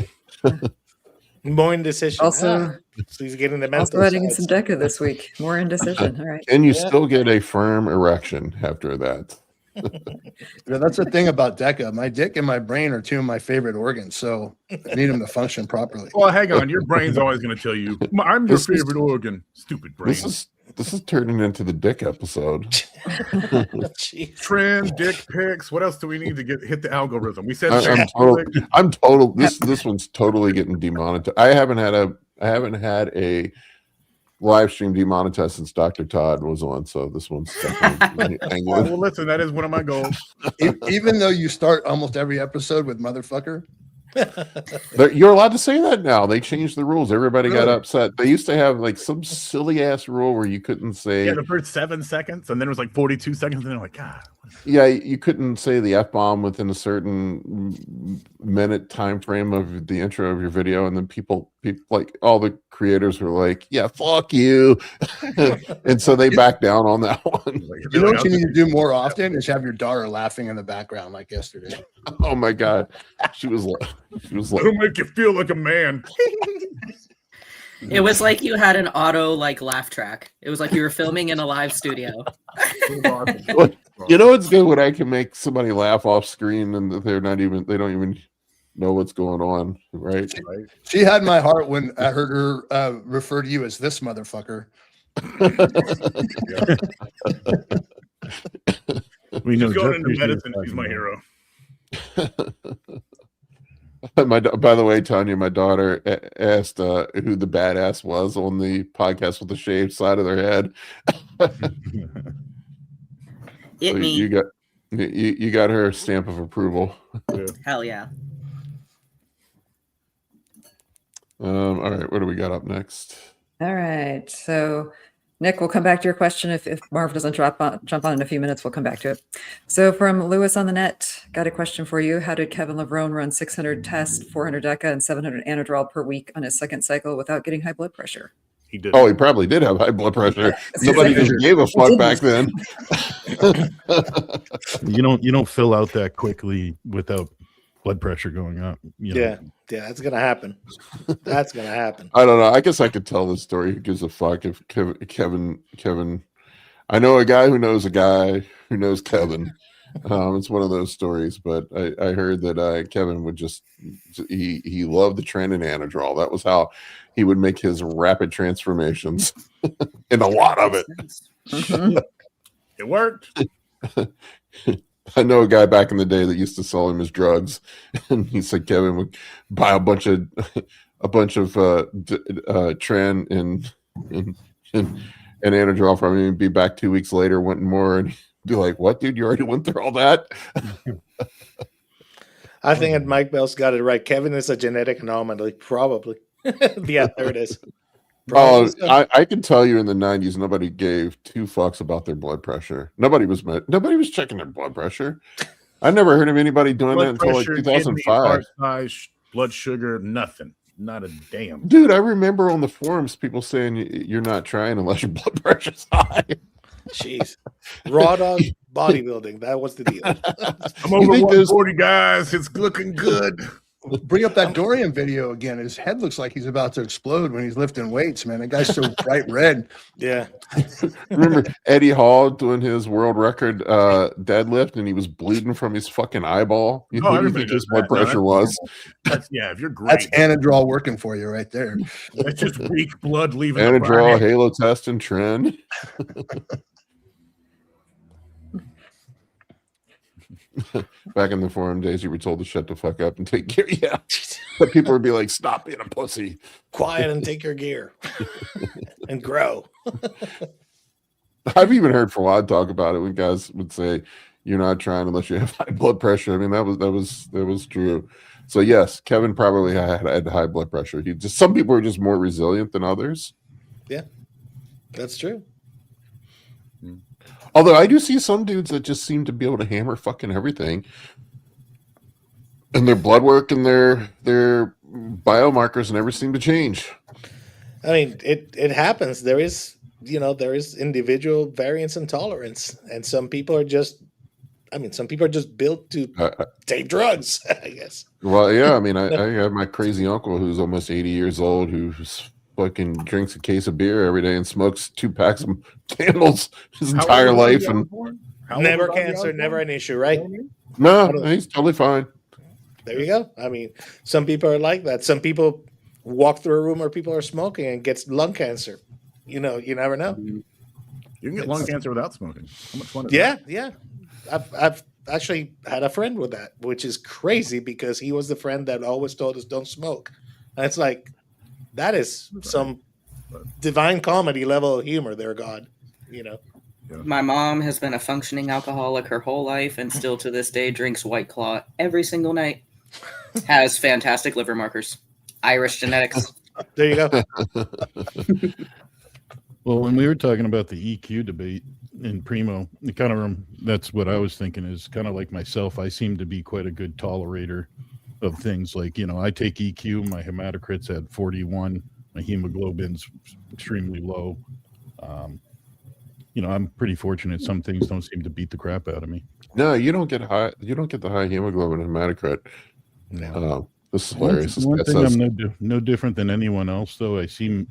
More indecision. Also, So he's getting the mental also adding in side. some deca this week. More indecision. All right. Can you still get a firm erection after that? Yeah, that's the thing about DECA. My dick and my brain are two of my favorite organs, so I need them to function properly. Well, hang on. Your brain's always going to tell you, "I'm your This is- favorite organ." Stupid brain. This is turning into the dick episode. Jeez. Trend, dick pics. What else do we need to hit the algorithm? We said I'm total. This one's totally getting demonetized. I haven't had a live stream demonetized since Dr. Todd was on, so this one's definitely hanging. Well, listen, that is one of my goals. Even though you start almost every episode with motherfucker. You're allowed to say that now. They changed the rules. Everybody got Really? upset. They used to have like some silly ass rule where you couldn't say Yeah, the first 7 seconds, and then it was like 42 seconds, and they're like, God. yeah, you couldn't say the F-bomb within a certain minute time frame of the intro of your video, and then people like all the creators were like, yeah, fuck you. And so they backed down on that one. You know what you need to do more often is have your daughter laughing in the background like yesterday. Oh my god. She was like It'll make you feel like a man. It was like you had an auto laugh track. It was like you were filming in a live studio. you know it's good when I can make somebody laugh off screen and they don't even know what's going on, right? She had my heart when I heard her refer to you as this motherfucker. We know She's going just into who medicine. you're She's my talking hero. By the way, Tanya, my daughter asked who the badass was on the podcast with the shaved side of their head. So Me. you got her stamp of approval. Hell yeah. All right, what do we got up next? All right. So, Nick, we'll come back to your question. If Marv doesn't jump on in a few minutes, we'll come back to it. So from Lewis on the net, got a question for you. How did Kevin Levrone run 600 tests, 400 deca, and 700 anadrol per week on his second cycle without getting high blood pressure? He did. Oh, he probably did have high blood pressure. Nobody just gave a fuck back then. You don't fill out that quickly without blood pressure going up. You know. Yeah, that's gonna happen. That's gonna happen. I don't know. I guess I could tell this story. Who gives a fuck if Kevin? I know a guy who knows a guy who knows Kevin. It's one of those stories, but I heard that Kevin would he loved the trend in Anadrol. That was how he would make his rapid transformations, and a lot of it. Mhm. It worked. I know a guy back in the day that used to sell him his drugs, and he said Kevin would buy a bunch of Tran and Anadrol from him, and be back 2 weeks later wanting more, and be like, "What, dude? You already went through all that?" I think that Mike Bell's got it right. Kevin is a genetic anomaly, probably. Yeah, there it is. Oh, I can tell you in the 90s, nobody gave 2 fucks about their blood pressure. Nobody was checking their blood pressure. I never heard of anybody doing that until like 2005. Heart size, blood sugar, nothing. Not a damn. Dude, I remember on the forums people saying you're not trying unless your blood pressure's high. Jeez. Raw dog bodybuilding. That was the deal. I'm over 140, guys. It's looking good. Bring up that Dorian video again. His head looks like he's about to explode when he's lifting weights, man. That guy's so bright red. Yeah. Remember Eddie Hall doing his world record deadlift, and he was bleeding from his fucking eyeball? What do you think his blood pressure was? If you're great. That's Anadrol working for you right there. That's just weak blood leaving. Anadrol, Halo Test, and Trend. Back in the forum days, you were told to shut the fuck up and take care. Yeah, but people would be like, "Stop being a pussy, quiet, and take your gear, and grow." I've even heard Fawad talk about it when guys would say, "You're not trying unless you have high blood pressure." I mean, that was true. So yes, Kevin probably had high blood pressure. Some people are just more resilient than others. Yeah, that's true. Although I do see some dudes that just seem to be able to hammer fucking everything, and their blood work and their biomarkers never seem to change. I mean, it happens. There is individual variance and tolerance, and some people are just built to take drugs, I guess. Well, yeah, I mean, I have my crazy uncle who's almost 80 years old who's fucking drinks a case of beer every day and smokes 2 packs of candles his entire life, and never cancer, never an issue, right? No, he's totally fine. There you go. I mean, some people are like that. Some people walk through a room where people are smoking and gets lung cancer. You never know. You can get lung cancer without smoking. How much fun is that? Yeah. I've actually had a friend with that, which is crazy because he was the friend that always told us don't smoke. And it's like, that is some divine comedy level of humor there, God. My mom has been a functioning alcoholic her whole life and still to this day drinks White Claw every single night. Has fantastic liver markers. Irish genetics. There you go. Well, when we were talking about the EQ debate in Primo, that's what I was thinking is kind of like myself. I seem to be quite a good tolerator of things like, I take EQ, my hematocrit's at 41, my hemoglobin's extremely low. I'm pretty fortunate. Some things don't seem to beat the crap out of me. No, you don't get the high hemoglobin and hematocrit. No. This is hilarious. One thing I'm no different than anyone else, though. I see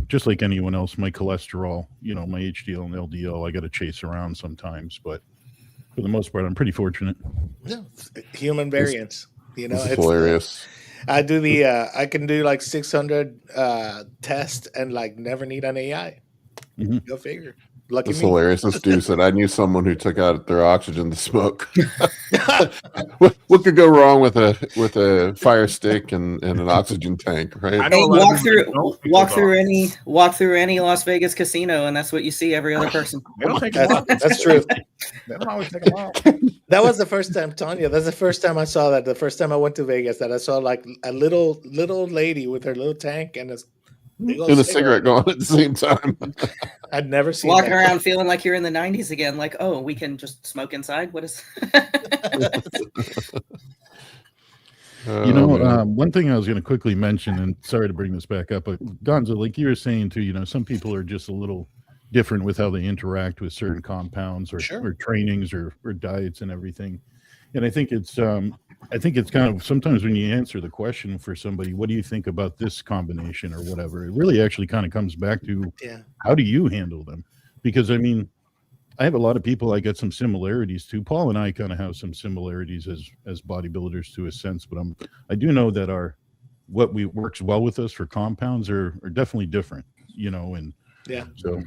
just like anyone else, my cholesterol, my HDL and LDL, I got to chase around sometimes, but for the most part, I'm pretty fortunate. Yeah, human variance. It's hilarious. I do I can do like 600 tests and like never need an AI. Mm-hmm. Go figure. Lucky It's me. hilarious. This dude said, I knew someone who took out their oxygen to smoke. what could go wrong with a fire stick and an oxygen tank, right? Hey, walk through any Las Vegas casino, and that's what you see every other person. That's true. They don't always take them out. That was the first time, Tanya. That's the first time I saw that. The first time I went to Vegas, that I saw like a little lady with her little tank and a cigarette going at the same time. I'd never seen walking around feeling like you're in the 90s again. Like, oh, we can just smoke inside. What is? One thing I was going to quickly mention, and sorry to bring this back up, but Gonzo, like you were saying too, some people are just a little different with how they interact with certain compounds or trainings or diets and everything. And I think it's kind of sometimes when you answer the question for somebody, what do you think about this combination or whatever, it really actually kind of comes back to how do you handle them? Because I mean, I have a lot of people I get some similarities to. Paul and I kind of have some similarities as bodybuilders to a sense, but I do know that what works well with us for compounds are definitely different, and so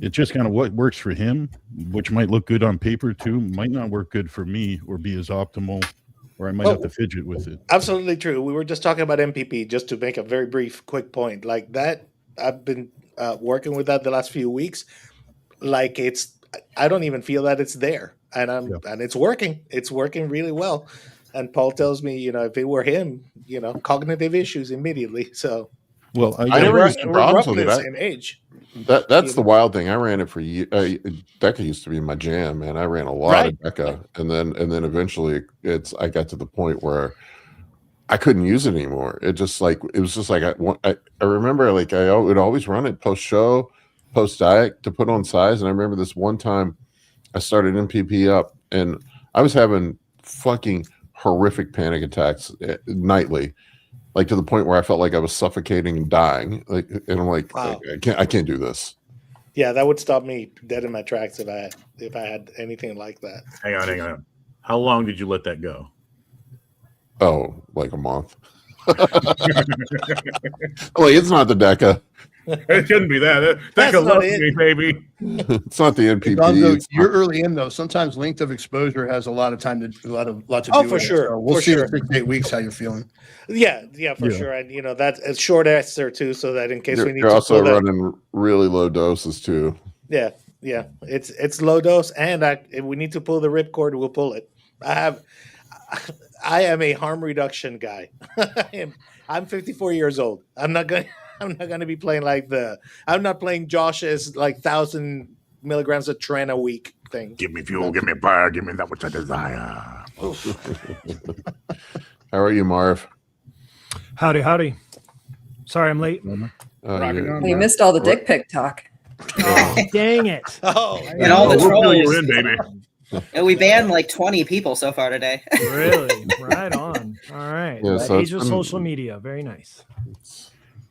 It's just kind of what works for him, which might look good on paper too, might not work good for me or be as optimal, or I might have to fidget with it. Absolutely true. We were just talking about MPP, just to make a very brief, quick point. Like that, I've been working with that the last few weeks. Like I don't even feel that it's there, and and it's working. It's working really well. And Paul tells me, if it were him, cognitive issues immediately. So, well, I never used to problems with it. Same age. That's the wild thing. I ran it for years. DECA used to be my jam, man. I ran a lot of DECA, and then eventually I got to the point where I couldn't use it anymore. It was just like I remember like I would always run it post show, post diet to put on size, and I remember this one time I started MPP up, and I was having fucking horrific panic attacks nightly. Like to the point where I felt like I was suffocating and dying. Like, and I'm like, wow. I can't do this. Yeah, that would stop me dead in my tracks if I had anything like that. Hang on. How long did you let that go? Oh, like a month. Like it's not the DECA. It shouldn't be that. DECA loves me, baby. It's not the NPP. Gonzo, you're early in though. Sometimes length of exposure has a lot to do. Oh, for sure. So we'll see in 6 to 8 weeks how you're feeling. Yeah, for sure. And that's a short answer too, so that in case we need you're to also running really low doses too. Yeah. It's low dose, and if we need to pull the ripcord, we'll pull it. I am a harm reduction guy. I'm 54 years old. I'm not gonna be playing I'm not playing Josh's 1,000 milligrams of Tren a week thing. Give me fuel, give me fire, give me that which I desire. How are you, Marv? Howdy. Sorry, I'm late. You missed all the dick pic talk. Oh, dang it. And all the trolls. Baby. And we banned 20 people so far today. Really? Right on. All right. Yeah, so age of social media. Very nice.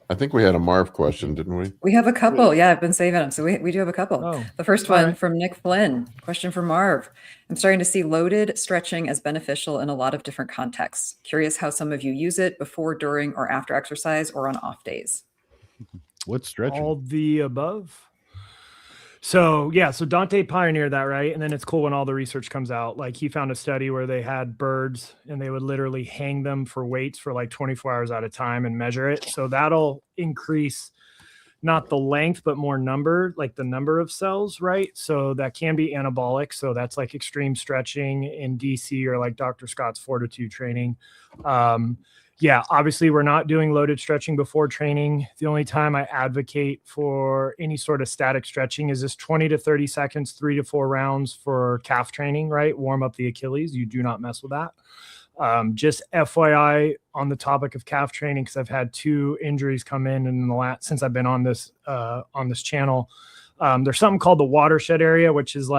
I think we had a Marv question, didn't we? We have a couple. Yeah, I've been saving them. So we do have a couple. Oh, the first one from Nick Flynn. Question for Marv. I'm starting to see loaded stretching as beneficial in a lot of different contexts. Curious how some of you use it before, during, or after exercise or on off days. What's stretching? All the above. So Dante pioneered that, right? And then it's cool when all the research comes out. Like he found a study where they had birds and they would literally hang them for weights for 24 hours at a time and measure it. So that'll increase not the length, but more number, the number of cells, right? So that can be anabolic. So that's extreme stretching in DC or Dr. Scott's fortitude training. Obviously we're not doing loaded stretching before training. The only time I advocate for any sort of static stretching is this 20 to 30 seconds, 3 to 4 rounds for calf training, right? Warm up the Achilles. You do not mess with that. Just FYI on the topic of calf training, because I've had 2 injuries come in since I've been on this channel. There's something called the watershed area, which is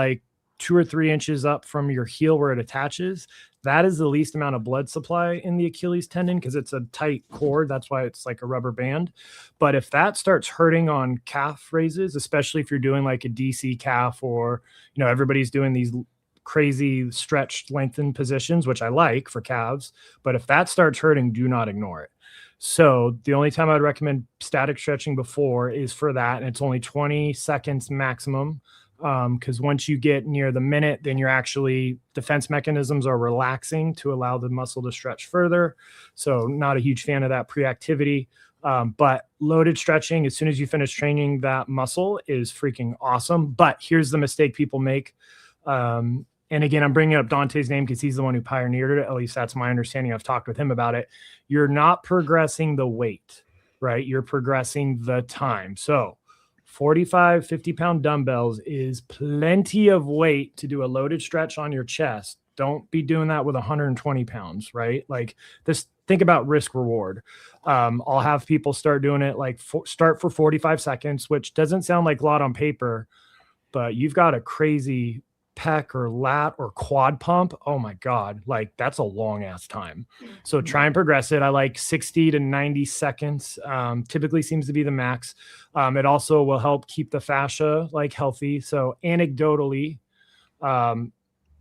2 or 3 inches up from your heel where it attaches. That is the least amount of blood supply in the Achilles tendon because it's a tight cord. That's why it's like a rubber band. But if that starts hurting on calf raises, especially if you're doing a DC calf or, everybody's doing these crazy stretched, lengthened positions, which I like for calves. But if that starts hurting, do not ignore it. So the only time I'd recommend static stretching before is for that. And it's only 20 seconds maximum. Because once you get near the minute, then you're actually defense mechanisms are relaxing to allow the muscle to stretch further. So not a huge fan of that pre-activity. But loaded stretching, as soon as you finish training that muscle, is freaking awesome. But here's the mistake people make. And again, I'm bringing up Dante's name because he's the one who pioneered it. At least that's my understanding. I've talked with him about it. You're not progressing the weight, right? You're progressing the time. So 45, 50-pound dumbbells is plenty of weight to do a loaded stretch on your chest. Don't be doing that with 120 pounds, right? This, think about risk reward. I'll have people start doing it start for 45 seconds, which doesn't sound like a lot on paper, but you've got a crazy pec or lat or quad pump. Oh my God. That's a long ass time. So try and progress it. I like 60 to 90 seconds. Typically seems to be the max. It also will help keep the fascia healthy. So anecdotally,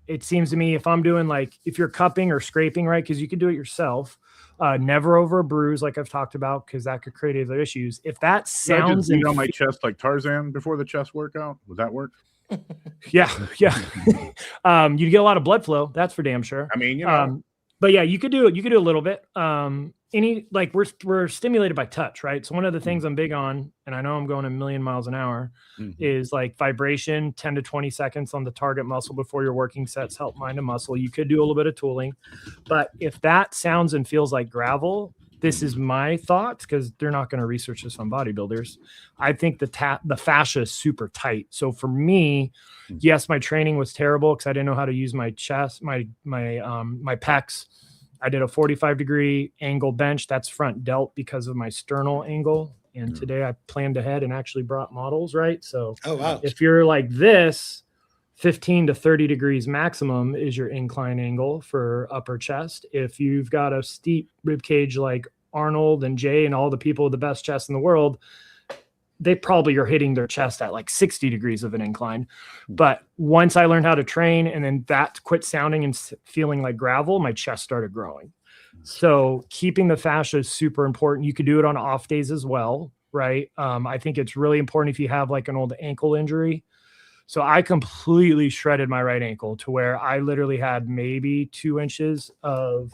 it seems to me if I'm doing if you're cupping or scraping, right? Cause you can do it yourself. Never over a bruise, like I've talked about, because that could create other issues. If that Can I just sounds beat on my chest like Tarzan before the chest workout? Would that work? yeah. You get a lot of blood flow, that's for damn sure. I mean, you know. But yeah, you could do it. You could do a little bit. Like we're stimulated by touch, right? So one of the things I'm big on, and I know I'm going a million miles an hour, is like vibration, 10 to 20 seconds on the target muscle before your working sets help mind a muscle. You could do a little bit of tooling, but if that sounds and feels like gravel, this is my thoughts, because they're not going to research this on bodybuilders. I think the fascia is super tight. So for me, yes, my training was terrible because I didn't know how to use my chest, my pecs. I did a 45-degree angle bench. That's front delt because of my sternal angle. And today I planned ahead and actually brought models, right? So if you're like this, 15 to 30 degrees maximum is your incline angle for upper chest. If you've got a steep rib cage like Arnold and Jay and all the people with the best chest in the world, they probably are hitting their chest at like 60 degrees of an incline. But once I learned how to train and then that quit sounding and feeling like gravel, my chest started growing. So keeping the fascia is super important. You could do it on off days as well, right? I think it's really important if you have like an old ankle injury. So I completely shredded my right ankle to where I literally had maybe 2 inches of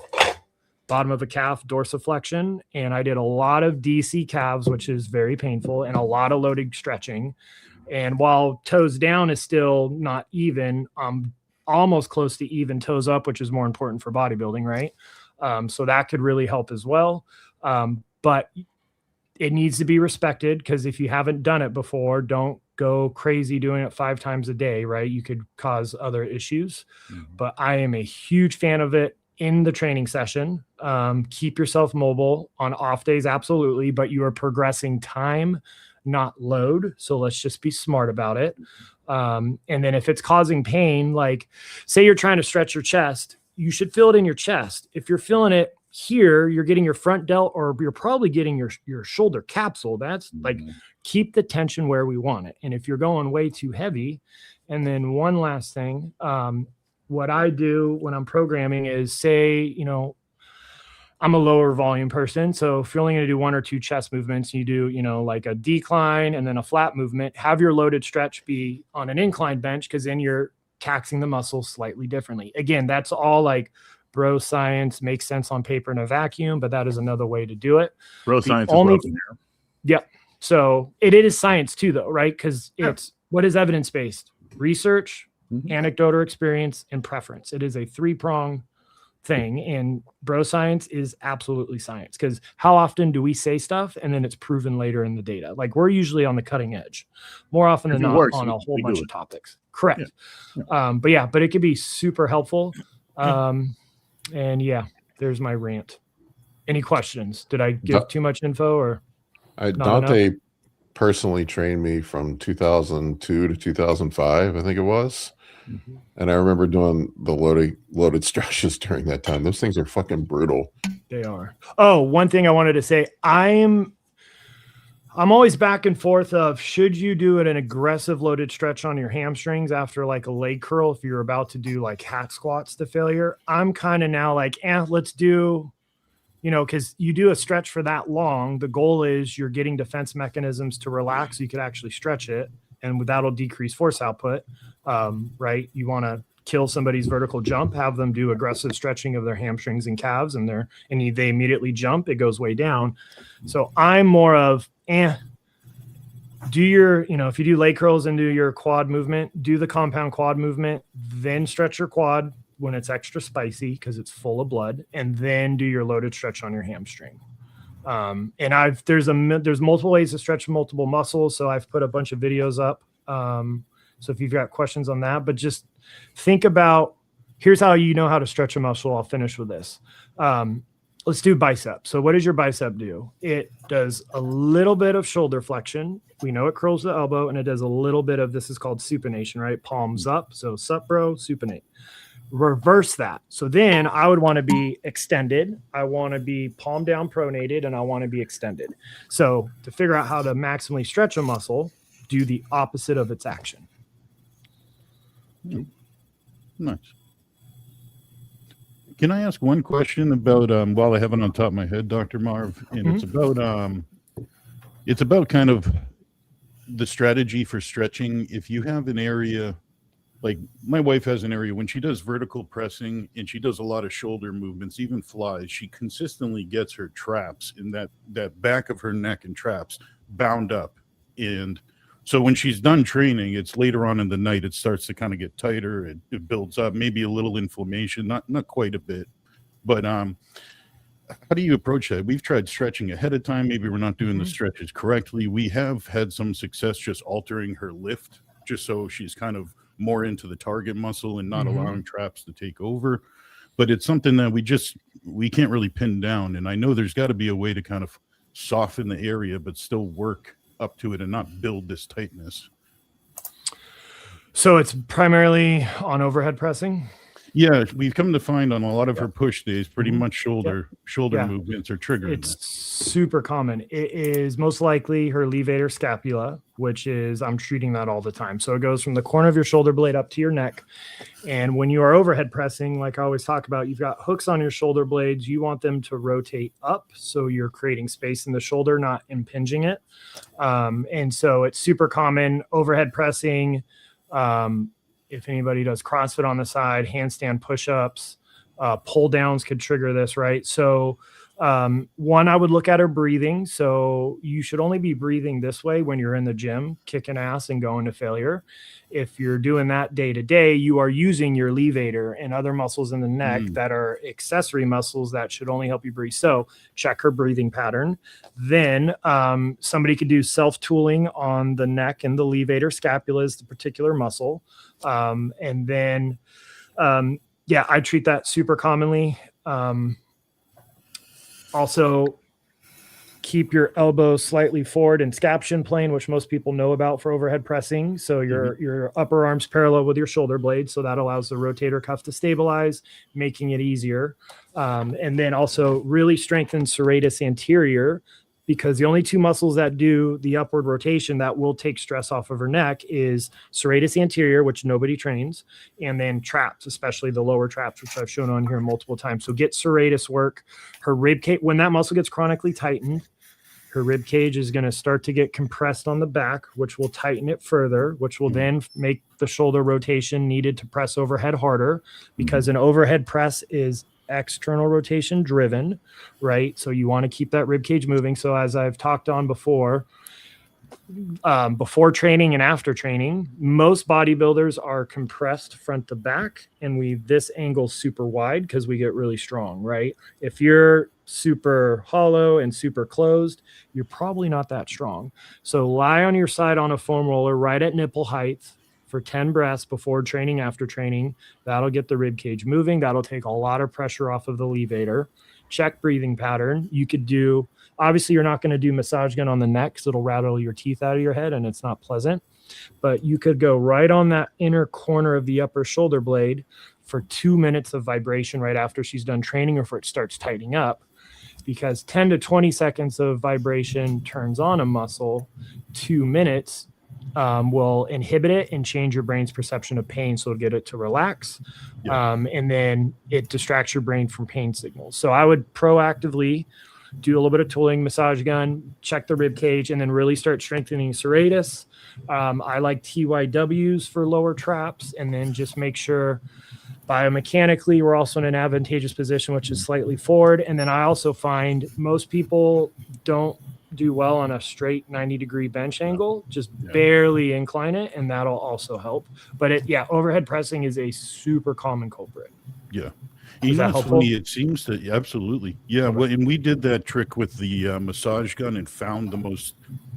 bottom of a calf dorsiflexion. And I did a lot of DC calves, which is very painful, and a lot of loaded stretching. And while toes down is still not even, almost close to even toes up, which is more important for bodybuilding, right? So that could really help as well. But it needs to be respected, because if you haven't done it before, don't go crazy doing it 5 times a day, right? You could cause other issues. But I am a huge fan of it in the training session. Keep yourself mobile on off days, absolutely, but you are progressing time, not load. So let's just be smart about it. And then if it's causing pain, like say you're trying to stretch your chest, you should feel it in your chest. If you're feeling it here, you're getting your front delt, or you're probably getting your shoulder capsule. That's like, keep the tension where we want it. And if you're going way too heavy, and then one last thing, what I do when I'm programming is say, you know, I'm a lower volume person. So if you're only going to do 1 or 2 chest movements, you do, you know, like a decline and then a flat movement, have your loaded stretch be on an incline bench, because then you're taxing the muscles slightly differently. Again, that's all like bro science, makes sense on paper in a vacuum, but that is another way to do it. Bro science is welcome here. Yep. So it is science too, though, right? Because it's what is evidence-based? Research, anecdotal experience, and preference. It is a 3-prong thing, and bro science is absolutely science, because how often do we say stuff and then it's proven later in the data? Like, we're usually on the cutting edge more often than not on a whole bunch of topics. Correct. But it could be super helpful. And yeah, there's my rant. Any questions? Did I give too much info, or Dante personally trained me from 2002 to 2005, I think it was. And I remember doing the loaded stretches during that time. Those things are fucking brutal. They are. Oh, one thing I wanted to say, I'm always back and forth of, should you do an aggressive loaded stretch on your hamstrings after like a leg curl if you're about to do like hack squats to failure? I'm kind of now like, let's do, you know, because you do a stretch for that long, the goal is you're getting defense mechanisms to relax so you could actually stretch it, and that'll decrease force output, right? You want to kill somebody's vertical jump, have them do aggressive stretching of their hamstrings and calves, and they immediately jump, it goes way down. So I'm more of, do your, you know, if you do leg curls and do your quad movement, do the compound quad movement, then stretch your quad when it's extra spicy because it's full of blood, and then do your loaded stretch on your hamstring. And there's multiple ways to stretch multiple muscles. So I've put a bunch of videos up. So if you've got questions on that, but just think about, here's how you know how to stretch a muscle. I'll finish with this. Let's do bicep. So what does your bicep do? It does a little bit of shoulder flexion. We know it curls the elbow, and it does a little bit of, this is called supination, right? Palms up. So sup, bro, supinate. Reverse that. So then I would want to be extended. I want to be palm down pronated, and I want to be extended. So to figure out how to maximally stretch a muscle, do the opposite of its action. Nice. Can I ask one question about while I have it on top of my head, Dr. Marv, and it's about kind of the strategy for stretching. If you have an area, like my wife has an area when she does vertical pressing and she does a lot of shoulder movements, even flies, she consistently gets her traps in that back of her neck and traps bound up. And so when she's done training, it's later on in the night, it starts to kind of get tighter. It builds up, maybe a little inflammation, not quite a bit. But how do you approach that? We've tried stretching ahead of time. Maybe we're not doing the stretches correctly. We have had some success just altering her lift, just so she's kind of more into the target muscle and not allowing traps to take over. But it's something that we can't really pin down. And I know there's got to be a way to kind of soften the area, but still work up to it and not build this tightness. So it's primarily on overhead pressing. Yeah, we've come to find on a lot of her push days, pretty much shoulder movements are triggering. It's super common. It is most likely her levator scapula, which is, I'm treating that all the time. So it goes from the corner of your shoulder blade up to your neck. And when you are overhead pressing, like I always talk about, you've got hooks on your shoulder blades. You want them to rotate up, so you're creating space in the shoulder, not impinging it. And so it's super common. Overhead pressing, if anybody does CrossFit on the side, handstand push-ups, pull downs could trigger this, right? So one, I would look at her breathing. So you should only be breathing this way when you're in the gym, kicking ass and going to failure. If you're doing that day to day, you are using your levator and other muscles in the neck that are accessory muscles that should only help you breathe. So check her breathing pattern. Then somebody could do self-tooling on the neck, and the levator scapula is the particular muscle. And then, I treat that super commonly. Also, keep your elbow slightly forward in scaption plane, which most people know about for overhead pressing. So your upper arm's parallel with your shoulder blade. So that allows the rotator cuff to stabilize, making it easier. And then also really strengthen serratus anterior, because the only two muscles that do the upward rotation that will take stress off of her neck is serratus anterior, which nobody trains, and then traps, especially the lower traps, which I've shown on here multiple times. So get serratus work. Her rib cage, when that muscle gets chronically tightened, her rib cage is going to start to get compressed on the back, which will tighten it further, which will then make the shoulder rotation needed to press overhead harder, because an overhead press is external rotation driven, right? So you want to keep that rib cage moving. So as I've talked on before training and after training, most bodybuilders are compressed front to back, and this angle super wide because we get really strong, right? If you're super hollow and super closed, you're probably not that strong. So lie on your side on a foam roller right at nipple height for 10 breaths before training, after training. That'll get the rib cage moving. That'll take a lot of pressure off of the levator. Check breathing pattern. You could do, obviously you're not going to do massage gun on the neck because it'll rattle your teeth out of your head and it's not pleasant, but you could go right on that inner corner of the upper shoulder blade for 2 minutes of vibration right after she's done training, or if it starts tightening up, because 10 to 20 seconds of vibration turns on a muscle. 2 minutes will inhibit it and change your brain's perception of pain. So it'll get it to relax. And then it distracts your brain from pain signals. So I would proactively do a little bit of tooling, massage gun, check the rib cage, and then really start strengthening serratus. I like TYWs for lower traps, and then just make sure biomechanically we're also in an advantageous position, which is slightly forward. And then I also find most people don't do well on a straight 90-degree bench angle, just barely incline it, and that'll also help. But overhead pressing is a super common culprit. Yeah. You know, it's funny, it seems to, absolutely. Yeah. Well, and we did that trick with the massage gun and found the most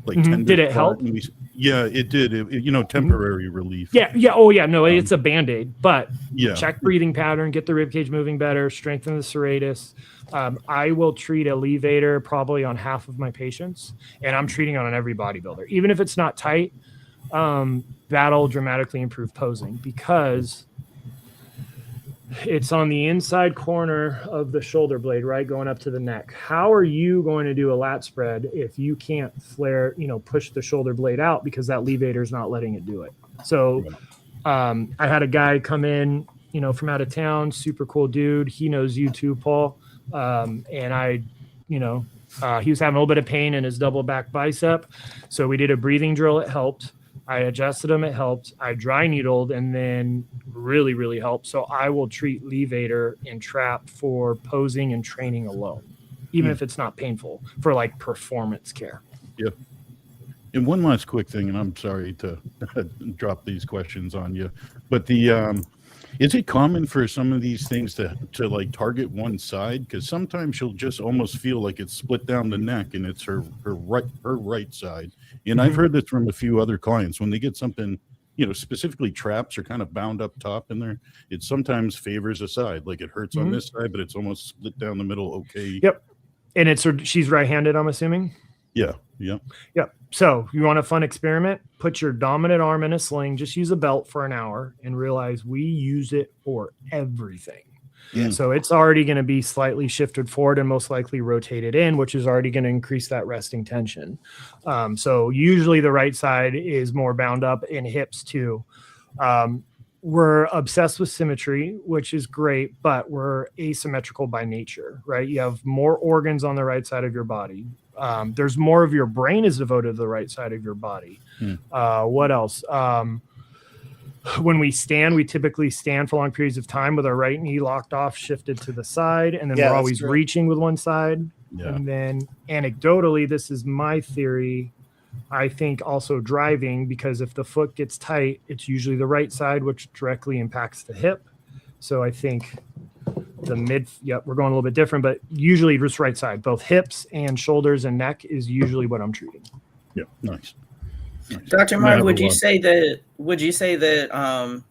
tender. Did it help? It did. Temporary relief. Yeah. Oh yeah. No, it's a Band-Aid, but yeah. Check breathing pattern, get the rib cage moving better, strengthen the serratus. I will treat a levator probably on half of my patients, and I'm treating on every bodybuilder. Even if it's not tight, that'll dramatically improve posing, because it's on the inside corner of the shoulder blade, right, going up to the neck. How are you going to do a lat spread if you can't push the shoulder blade out because that levator is not letting it do it? So I had a guy come in from out of town, super cool dude. He knows you too, Paul. And I, he was having a little bit of pain in his double back bicep. So we did a breathing drill. It helped. I adjusted him. It helped. I dry needled and then really, really helped. So I will treat levator and trap for posing and training alone, even if it's not painful, for like performance care. Yep. And one last quick thing, and I'm sorry to drop these questions on you, but is it common for some of these things to like target one side? Because sometimes she'll just almost feel like it's split down the neck and it's her right side. And I've heard this from a few other clients when they get something, specifically traps are kind of bound up top in there. It sometimes favors a side, like it hurts on this side, but it's almost split down the middle. Okay. Yep. And she's right-handed, I'm assuming. Yeah. Yeah. Yep. So you want a fun experiment? Put your dominant arm in a sling, just use a belt for an hour and realize we use it for everything. Yeah. So it's already going to be slightly shifted forward and most likely rotated in, which is already going to increase that resting tension. So usually the right side is more bound up, in hips too. We're obsessed with symmetry, which is great, but we're asymmetrical by nature, right? You have more organs on the right side of your body. There's more of your brain is devoted to the right side of your body. What else? When we stand, we typically stand for long periods of time with our right knee locked off, shifted to the side, and then we're always reaching with one side. Yeah. And then anecdotally, this is my theory, I think also driving, because if the foot gets tight, it's usually the right side, which directly impacts the hip. So I think the we're going a little bit different, but usually just right side, both hips and shoulders and neck is usually what I'm treating. Yeah. Nice. Dr. Mark, would you say that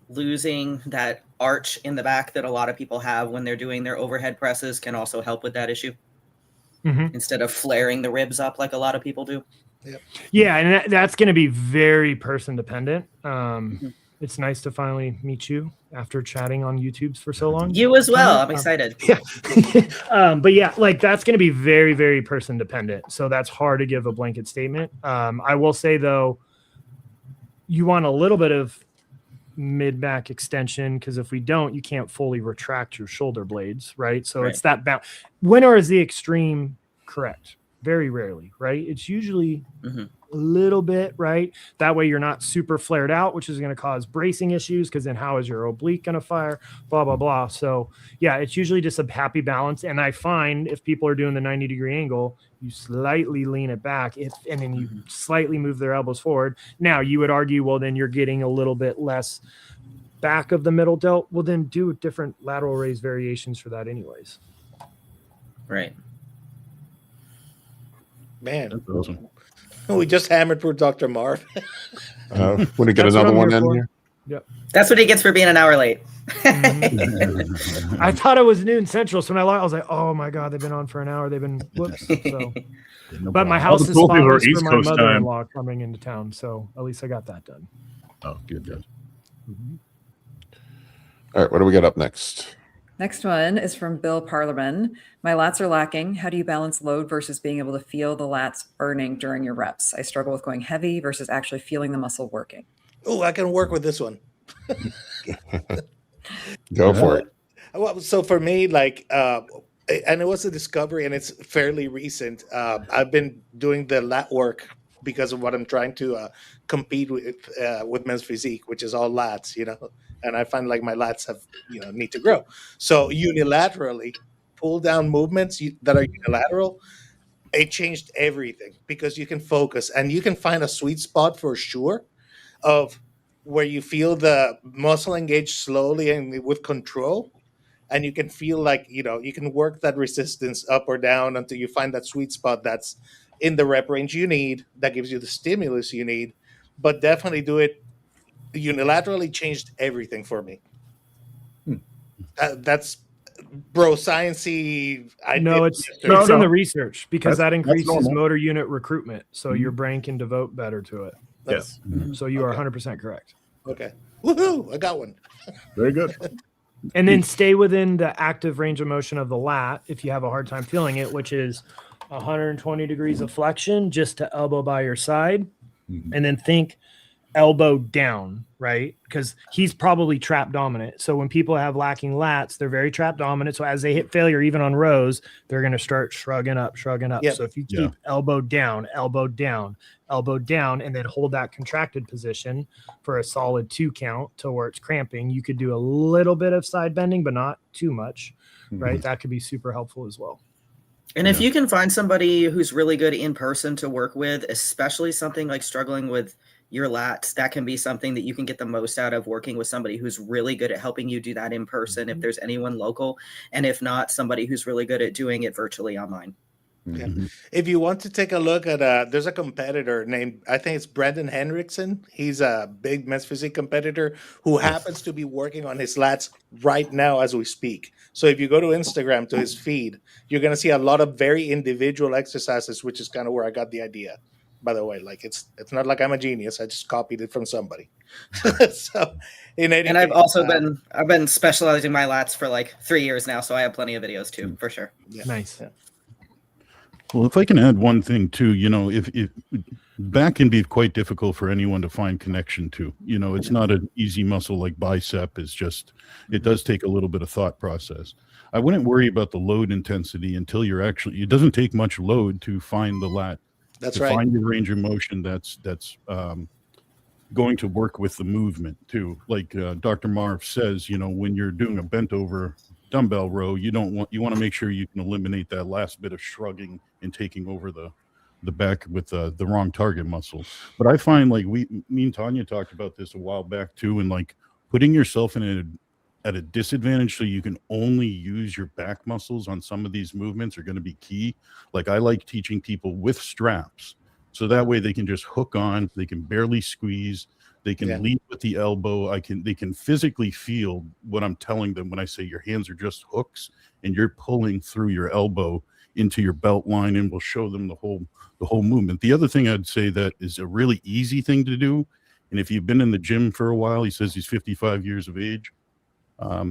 losing that arch in the back that a lot of people have when they're doing their overhead presses can also help with that issue? Instead of flaring the ribs up like a lot of people do? Yep. Yeah, and that's going to be very person dependent. It's nice to finally meet you after chatting on YouTube for so long. You as well. I'm excited. Yeah. But yeah, like that's going to be very, very person dependent. So that's hard to give a blanket statement. I will say though, you want a little bit of mid back extension, because if we don't, you can't fully retract your shoulder blades, right? So it's that balance. When is the extreme correct? Very rarely, right? It's usually a little bit, right? That way you're not super flared out, which is going to cause bracing issues, because then how is your oblique going to fire? Blah, blah, blah. So yeah, it's usually just a happy balance. And I find if people are doing the 90-degree angle, you slightly lean it back and then you slightly move their elbows forward. Now you would argue, well, then you're getting a little bit less back of the middle delt. Well, then do different lateral raise variations for that anyways. Right. Man, That's awesome. we just hammered for Dr. Marv. Want to get another one in here? Yep. That's what he gets for being an hour late. I thought it was noon central, so when I was like, "Oh my god, they've been on for an hour." They've been whoops. So, but my house is spotless for my mother-in-law coming into town, so at least I got that done. Oh, good. All right, what do we got up next? Next one is from Bill Parlerman. My lats are lacking. How do you balance load versus being able to feel the lats burning during your reps? I struggle with going heavy versus actually feeling the muscle working. Oh, I can work with this one. Go for it. Well, so for me, like, and it was a discovery, and it's fairly recent. I've been doing the lat work because of what I'm trying to compete with men's physique, which is all lats, and I find like my lats have, need to grow. So unilaterally, pull down movements that are unilateral, it changed everything, because you can focus and you can find a sweet spot for sure of where you feel the muscle engage slowly and with control. And you can feel like, you can work that resistance up or down until you find that sweet spot that's in the rep range you need, that gives you the stimulus you need. But definitely do it unilaterally, changed everything for me. That's bro science-y. It's in the research, because that increases motor unit recruitment. So your brain can devote better to it. Yes. So you are 100% correct. Okay. Woohoo! I got one. Very good. And then stay within the active range of motion of the lat if you have a hard time feeling it, which is 120 degrees of flexion just to elbow by your side. And then think elbow down, right? Because he's probably trap dominant. So when people have lacking lats, they're very trap dominant. So as they hit failure, even on rows, they're going to start shrugging up. Yep. So if you keep elbow down, elbow down, elbow down, and then hold that contracted position for a solid 2 count to where it's cramping, you could do a little bit of side bending, but not too much, right? That could be super helpful as well. And if you can find somebody who's really good in person to work with, especially something like struggling with your lats, that can be something that you can get the most out of working with somebody who's really good at helping you do that in person, if there's anyone local, and if not, somebody who's really good at doing it virtually online. Yeah. If you want to take a look at there's a competitor named, I think it's Brandon Hendrickson. He's a big men's physique competitor who happens to be working on his lats right now as we speak. So if you go to Instagram to his feed, you're going to see a lot of very individual exercises, which is kind of where I got the idea. By the way, like it's not like I'm a genius. I just copied it from somebody. So and I've also been specializing my lats for like 3 years now, so I have plenty of videos too, for sure. Yeah. Nice. Yeah. Well, if I can add one thing too, you know, if back can be quite difficult for anyone to find connection to, you know, it's not an easy muscle like bicep. It's just, it does take a little bit of thought process. I wouldn't worry about the load intensity until you're actually, it doesn't take much load to find the lat. That's to right. Find your range of motion that's going to work with the movement too. Like Dr. Marv says, you know, when you're doing a bent over dumbbell row, you want to make sure you can eliminate that last bit of shrugging and taking over the back with the wrong target muscle. But I find like me and Tanya talked about this a while back too, and like putting yourself at a disadvantage so you can only use your back muscles on some of these movements are going to be key. Like I like teaching people with straps, so that way they can just hook on, they can barely squeeze, they can lead with the elbow. They can physically feel what I'm telling them when I say your hands are just hooks and you're pulling through your elbow into your belt line, and we'll show them the whole movement. The other thing I'd say that is a really easy thing to do, and if you've been in the gym for a while, he says he's 55 years of age.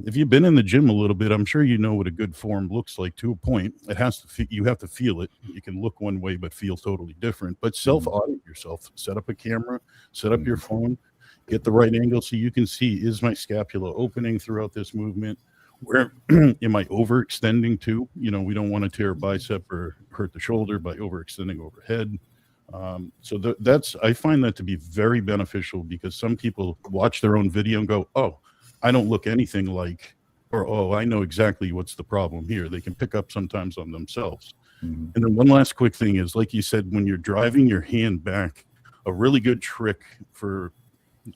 If you've been in the gym a little bit, I'm sure you know what a good form looks like to a point. It has to you have to feel it. You can look one way but feel totally different. But self-audit yourself. Set up a camera, set up your phone, get the right angle so you can see, is my scapula opening throughout this movement? Where am I overextending to? You know, we don't want to tear a bicep or hurt the shoulder by overextending overhead. So that's, I find that to be very beneficial, because some people watch their own video and go, oh, I don't look anything like, or, oh, I know exactly what's the problem here. They can pick up sometimes on themselves. And then one last quick thing is, like you said, when you're driving your hand back, a really good trick for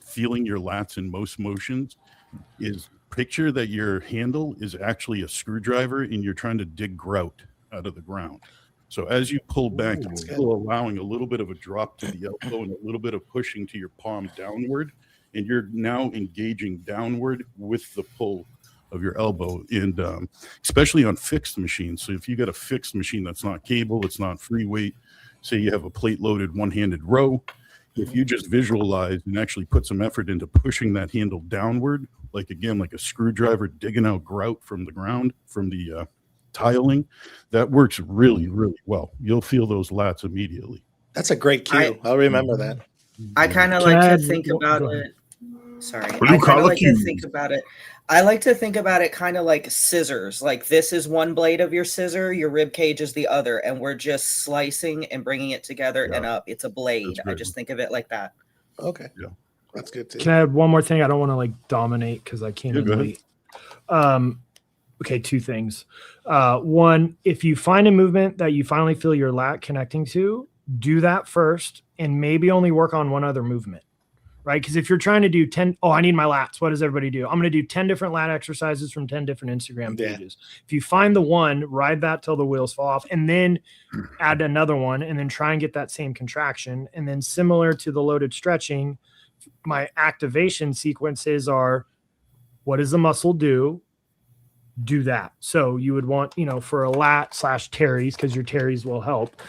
feeling your lats in most motions is picture that your handle is actually a screwdriver and you're trying to dig grout out of the ground. So as you pull back, you're still allowing a little bit of a drop to the elbow and a little bit of pushing to your palm downward. And you're now engaging downward with the pull of your elbow, and especially on fixed machines. So if you got a fixed machine that's not cable, it's not free weight, say you have a plate loaded one-handed row, if you just visualize and actually put some effort into pushing that handle downward, like again, like a screwdriver digging out grout from the ground, from the tiling, that works really, really well. You'll feel those lats immediately. That's a great cue. I'll remember that. I kind of like to think about it. Sorry. I kind of like to think about it. I like to think about it kind of like scissors. Like this is one blade of your scissor, your rib cage is the other, and we're just slicing and bringing it together and up. It's a blade. I just think of it like that. Okay. Yeah. That's good too. Can I add one more thing? I don't want to like dominate because I can't really. Okay, 2 things. One, if you find a movement that you finally feel your lat connecting to, do that first and maybe only work on one other movement. Right? Because if you're trying to do 10, I need my lats. What does everybody do? I'm going to do 10 different lat exercises from 10 different Instagram pages. If you find the one, ride that till the wheels fall off, and then add another one, and then try and get that same contraction. And then similar to the loaded stretching, my activation sequences are, what does the muscle do? Do that. So you would want, for a lat / teres, because your teres will help.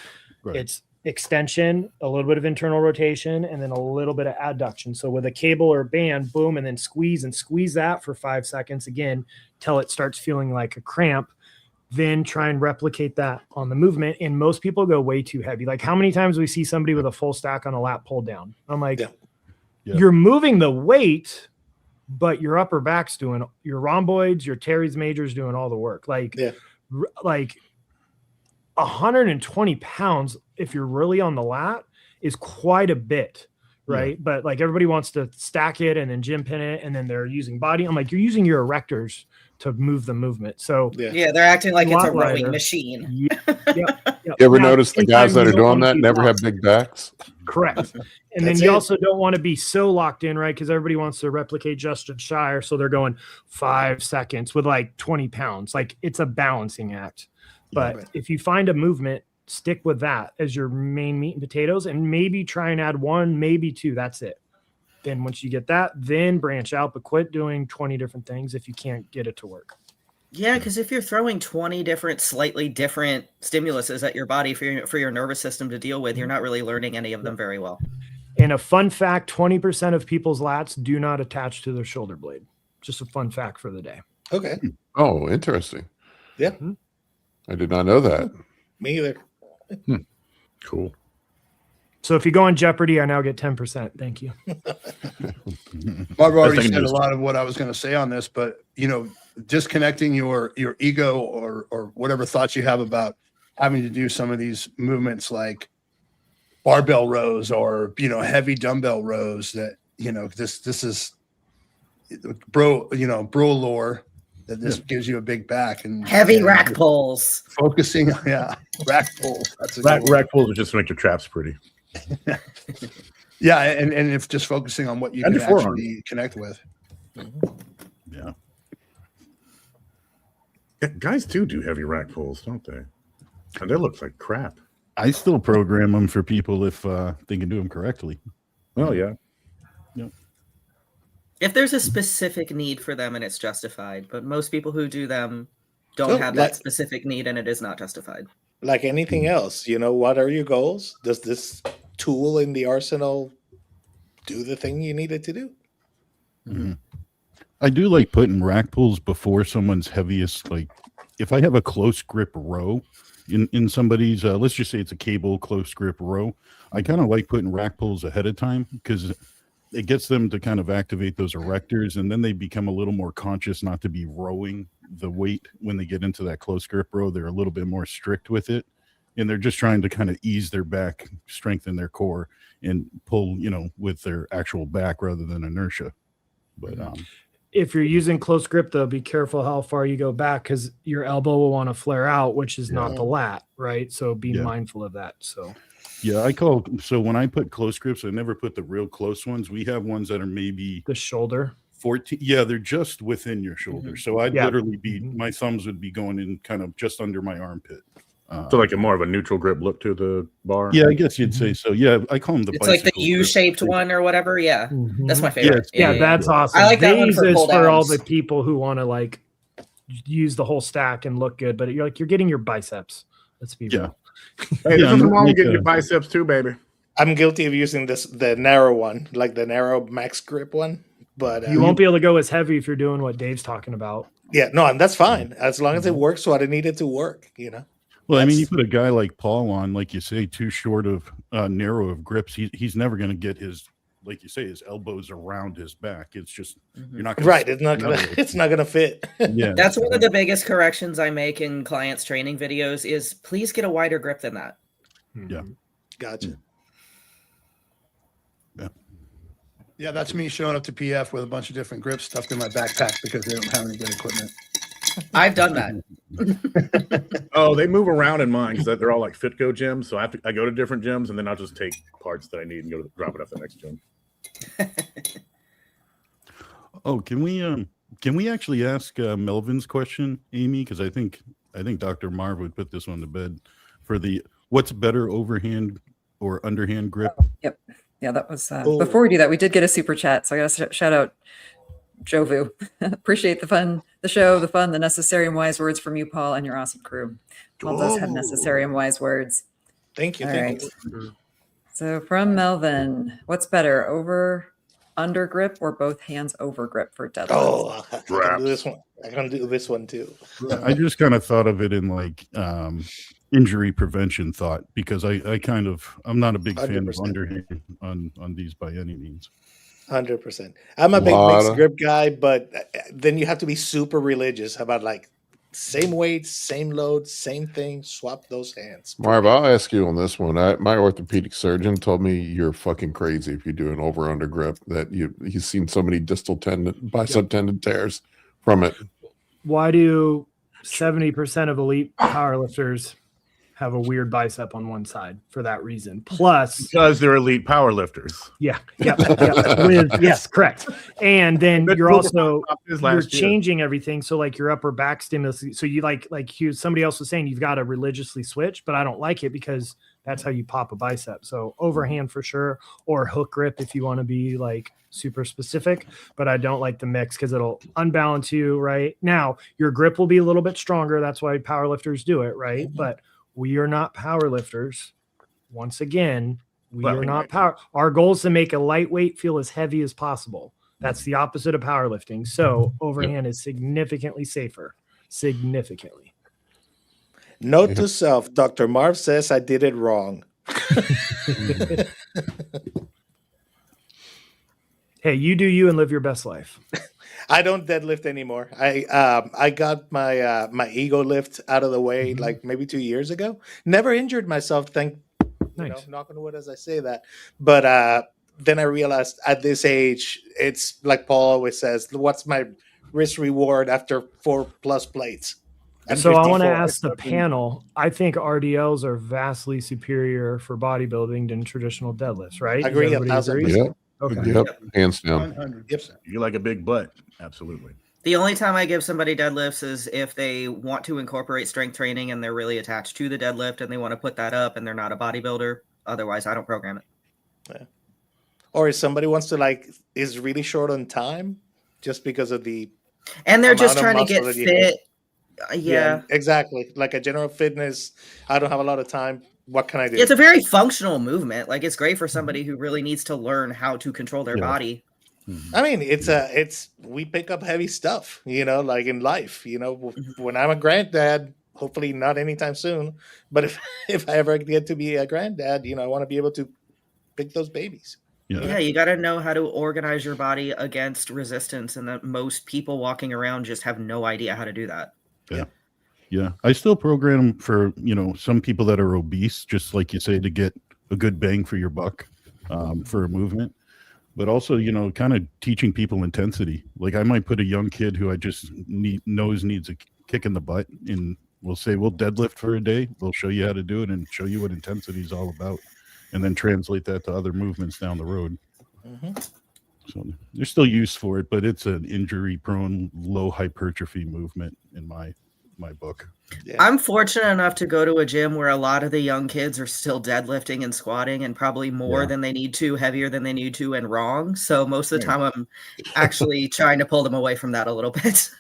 Right. It's extension, a little bit of internal rotation, and then a little bit of adduction. So with a cable or band, boom, and then squeeze that for 5 seconds again till it starts feeling like a cramp. Then try and replicate that on the movement. And most people go way too heavy. Like how many times we see somebody with a full stack on a lat pull down? I'm like, you're moving the weight, but your upper back's doing your rhomboids, your teres majors doing all the work. Like 120 pounds, if you're really on the lat, is quite a bit. Right. But like everybody wants to stack it and then gym pin it, and then they're using body. I'm like, you're using your erectors to move the movement. So they're acting like it's a rowing lighter. machine. You ever notice the guys that are doing that never have big backs? Correct. And then you also don't want to be so locked in, right? Because everybody wants to replicate Justin Shire. So they're going 5 seconds with like 20 pounds. Like it's a balancing act. But if you find a movement, stick with that as your main meat and potatoes, and maybe try and add 1, maybe 2. That's it. Then once you get that, then branch out, but quit doing 20 different things if you can't get it to work. Yeah, because if you're throwing 20 different, slightly different stimuluses at your body for your nervous system to deal with, you're not really learning any of them very well. And a fun fact, 20% of people's lats do not attach to their shoulder blade. Just a fun fact for the day. Okay. Oh, interesting. Yeah. I did not know that. Me either. Cool. So if you go on Jeopardy, I now get 10%. Thank you. Marv already said a lot of what I was going to say on this, but disconnecting your ego or whatever thoughts you have about having to do some of these movements like barbell rows or heavy dumbbell rows that this is bro lore that this gives you a big back and heavy rack pulls. Focusing, rack pulls. That's a rack pulls are just to make your traps pretty. Yeah, and if just focusing on what you can actually connect with. Yeah. Guys too do heavy rack pulls, don't they? And that looks like crap. I still program them for people if they can do them correctly. Well, yeah. If there's a specific need for them and it's justified, but most people who do them don't have that specific need and it is not justified. Like anything else, what are your goals? Does this tool in the arsenal do the thing you need it to do? Mm-hmm. I do like putting rack pulls before someone's heaviest. Like if I have a close grip row in somebody's, let's just say it's a cable close grip row, I kind of like putting rack pulls ahead of time because it gets them to kind of activate those erectors, and then they become a little more conscious not to be rowing the weight when they get into that close grip row. They're a little bit more strict with it, and they're just trying to kind of ease their back, strengthen their core, and pull, with their actual back rather than inertia. But if you're using close grip, though, be careful how far you go back because your elbow will want to flare out, which is not the lat, right? So be mindful of that. So. Yeah, so when I put close grips, I never put the real close ones. We have ones that are maybe the shoulder 14. Yeah, they're just within your shoulder. So I'd literally be, my thumbs would be going in kind of just under my armpit. So like a more of a neutral grip look to the bar. Yeah, I guess you'd say so. Yeah, I call them the. It's like the U-shaped one or whatever. Yeah, that's my favorite. Yeah, that's awesome. I like that one for all the people who want to like use the whole stack and look good, but you're getting your biceps. Let's be real. Hey, there's nothing wrong with getting your biceps too, baby. I'm guilty of using the narrow one, like the narrow max grip one. But you won't be able to go as heavy if you're doing what Dave's talking about. Yeah, no, and that's fine as long as it works what it needed to work. Well, I mean, you put a guy like Paul on, like you say, too short of narrow of grips. He's never going to get his, like you say, his elbows around his back. It's just you're not gonna It's not gonna fit. Yeah, that's one of the biggest corrections I make in clients' training videos. Is please get a wider grip than that. Yeah, gotcha. Yeah, that's me showing up to PF with a bunch of different grips stuffed in my backpack because they don't have any good equipment. I've done that. Oh, they move around in mine because they're all like Fitco gyms. So I go to different gyms and then I'll just take parts that I need and drop it off the next gym. Oh, can we actually ask Melvin's question, Amy? Because I think Dr. Marv would put this one to bed for the what's better, overhand or underhand grip. Yep. Yeah, that was before we do that, we did get a super chat. So I got to shout out Jovu. Appreciate the show, the necessary and wise words from you, Paul, and your awesome crew. Paul does have necessary and wise words. Thank you. All right. So from Melvin, what's better, under grip or both hands over grip for deadlift? Oh, I can do this one. I can do this one too. I just kind of thought of it in like injury prevention thought because I'm not a big fan 100%. of underhand on these by any means. 100%. I'm a big mixed grip guy, but then you have to be super religious about like same weight, same load, same thing. Swap those hands. Marv, I'll ask you on this one. My orthopedic surgeon told me you're fucking crazy if you do an over under grip. That he's seen so many distal tendon, bicep tendon tears from it. Why do 70% of elite powerlifters have a weird bicep on one side for that reason? Plus, because they're elite powerlifters. Yeah. Yes, correct. And then you're changing everything. So like your upper back stimulus. So you like somebody else was saying, you've got to religiously switch, but I don't like it because that's how you pop a bicep. So overhand for sure, or hook grip if you want to be like super specific, but I don't like the mix because it'll unbalance you. Right now, your grip will be a little bit stronger. That's why powerlifters do it. Right. But we are not power lifters. Once again, are not power. Our goal is to make a lightweight feel as heavy as possible. That's the opposite of powerlifting. So overhand is significantly safer. Significantly. Note to self, Dr. Marv says I did it wrong. Hey, you do you and live your best life. I don't deadlift anymore. I got my ego lift out of the way like maybe 2 years ago. Never injured myself, knock on wood as I say that. But then I realized at this age, it's like Paul always says, what's my risk reward after 4+ plates? So I want to ask the panel, I think RDLs are vastly superior for bodybuilding than traditional deadlifts, right? I agree. 1,000%. Yep. Okay. Yep. Hands down. 100%. You like a big butt. Absolutely. The only time I give somebody deadlifts is if they want to incorporate strength training and they're really attached to the deadlift and they want to put that up and they're not a bodybuilder. Otherwise, I don't program it. Yeah. Or if somebody wants to is really short on time just because of and they're just trying to get fit. Yeah, exactly. Like a general fitness, I don't have a lot of time. What can I do? It's a very functional movement. Like it's great for somebody who really needs to learn how to control their body. I mean, we pick up heavy stuff, like in life, when I'm a granddad, hopefully not anytime soon, but if I ever get to be a granddad, I want to be able to pick those babies. Yeah, you got to know how to organize your body against resistance, and that most people walking around just have no idea how to do that. Yeah. I still program for, some people that are obese, just like you say, to get a good bang for your buck for a movement, but also, kind of teaching people intensity. Like I might put a young kid who I just knows needs a kick in the butt, and we'll say, we'll deadlift for a day. We'll show you how to do it and show you what intensity is all about, and then translate that to other movements down the road. So there's still use for it, but it's an injury prone, low hypertrophy movement in my book. Yeah. I'm fortunate enough to go to a gym where a lot of the young kids are still deadlifting and squatting and probably more than they need to, heavier than they need to, and wrong. So most of the time I'm actually trying to pull them away from that a little bit.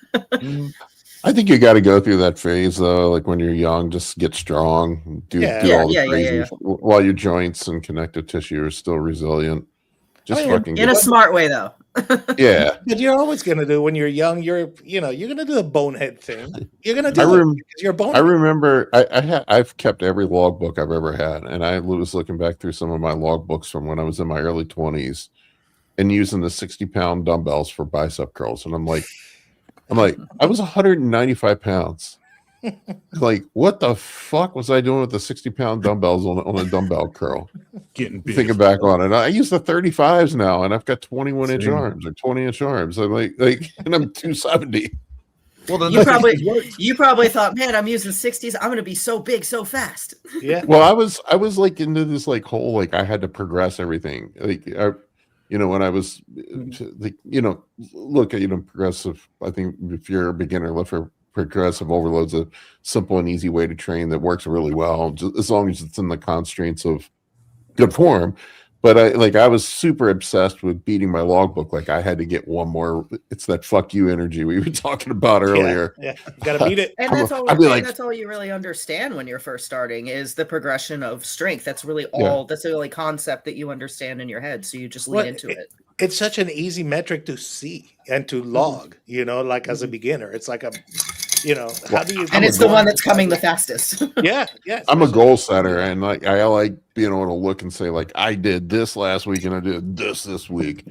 I think you got to go through that phase though. Like when you're young, just get strong, do all the crazy while your joints and connective tissue are still resilient. Just in a smart way though. Yeah, but you're always gonna do when you're young. You're gonna do the bonehead thing. You're gonna do it because you're bonehead. I remember I've kept every logbook I've ever had, and I was looking back through some of my logbooks from when I was in my early 20s, and using the 60-pound dumbbells for bicep curls, and I'm like, I was 195 pounds. Like, what the fuck was I doing with the 60-pound dumbbells on a dumbbell curl? Getting big. Thinking back on it, I use the 35s now, and I've got 21-inch arms or 20-inch arms. I'm like, and I'm 270. Well, then you probably thought, man, I'm using 60s. I'm going to be so big so fast. Yeah. Well, I was like into this whole I had to progress everything. When I was look at progressive. I think if you're a beginner lifter, progressive overload's a simple and easy way to train that works really well, just as long as it's in the constraints of good form. But I was super obsessed with beating my logbook. Like I had to get one more. It's that fuck you energy we were talking about earlier. Yeah. You gotta beat it. And that's all you really understand when you're first starting is the progression of strength. That's really all. That's the only concept that you understand in your head. So you just lean into it. It's such an easy metric to see and to log. As a beginner, it's like how do you? And it's the one that's coming the fastest. Yeah. I'm a goal setter, and I like being able to look and say I did this last week and I did this week,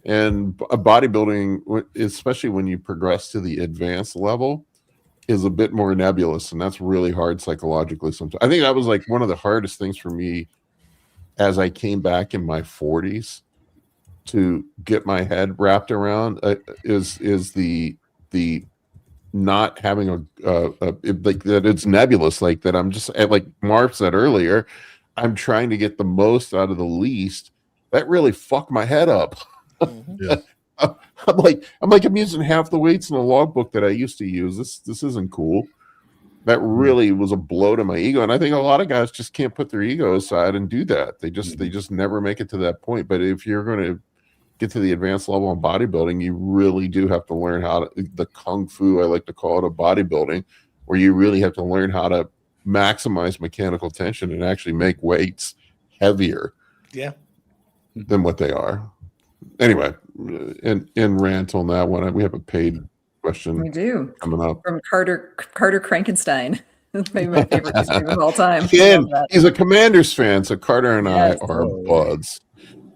And bodybuilding, especially when you progress to the advanced level, is a bit more nebulous, and that's really hard psychologically sometimes. I think that was like one of the hardest things for me as I came back in my 40s to get my head wrapped around is the not having a like that it's nebulous, like that I'm just, like Marv said earlier, I'm trying to get the most out of the least. That really fucked my head up. Yeah. I'm like I'm using half the weights in the logbook that I used to use. This isn't cool. That really was a blow to my ego, and I think a lot of guys just can't put their ego aside and do that. They just never make it to that point. But if you're going to get to the advanced level in bodybuilding, you really do have to learn how to, the kung fu, I like to call it, of bodybuilding, where you really have to learn how to maximize mechanical tension and actually make weights heavier than what they are. Anyway, and rant on that one. We have a paid question. We do. Coming up from Carter Krankenstein. That's maybe my favorite username of all time. Again, he's a Commanders fan, so Carter and I are buds.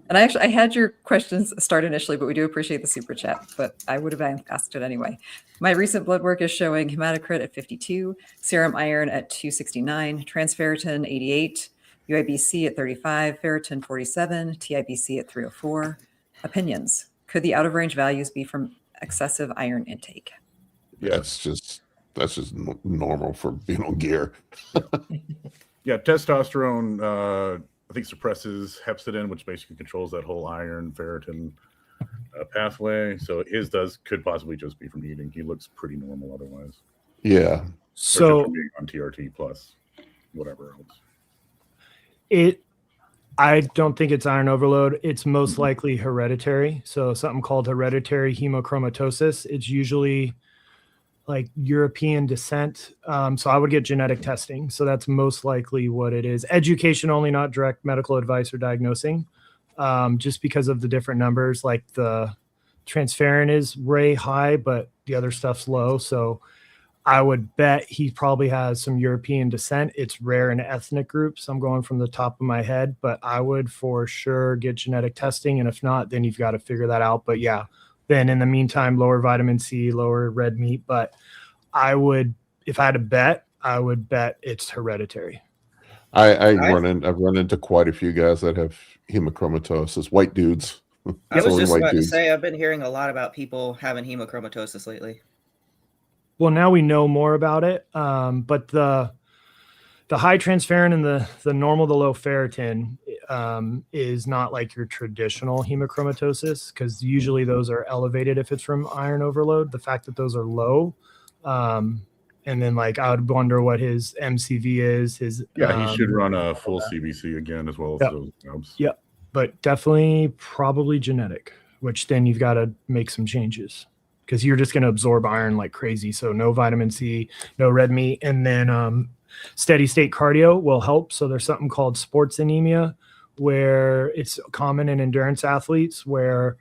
And I had your questions start initially, but we do appreciate the super chat. But I would have asked it anyway. My recent blood work is showing hematocrit at 52, serum iron at 269, transferritin 88, UIBC at 35, ferritin 47, TIBC at 304. Opinions: could the out of range values be from excessive iron intake? That's just normal for being on gear. Yeah, testosterone I think suppresses hepcidin, which basically controls that whole iron ferritin pathway. So his could possibly just be from eating. He looks pretty normal otherwise. Yeah. So being on TRT plus whatever else. I don't think it's iron overload. It's most likely hereditary. So something called hereditary hemochromatosis. It's usually like European descent. So I would get genetic testing. So that's most likely what it is. Education only, not direct medical advice or diagnosing. Just because of the different numbers, like the transferrin is way high, but the other stuff's low. So I would bet he probably has some European descent. It's rare in ethnic groups. I'm going from the top of my head, but I would for sure get genetic testing. And if not, then you've got to figure that out. But yeah, then in the meantime, lower vitamin C, lower red meat. But I would, if I had to bet, I would bet it's hereditary. I've run into quite a few guys that have hemochromatosis, white dudes. I was just about to say, I've been hearing a lot about people having hemochromatosis lately. Well, now we know more about it, but the high transferrin and the normal, the low ferritin is not like your traditional hemochromatosis, because usually those are elevated if it's from iron overload. The fact that those are low, and then like I would wonder what his MCV is. He should run a full CBC again as well as those jobs. Yeah, but definitely probably genetic, which then you've got to make some changes, because you're just going to absorb iron like crazy. So no vitamin C, no red meat. And then steady state cardio will help. So there's something called sports anemia, where it's common in endurance athletes where,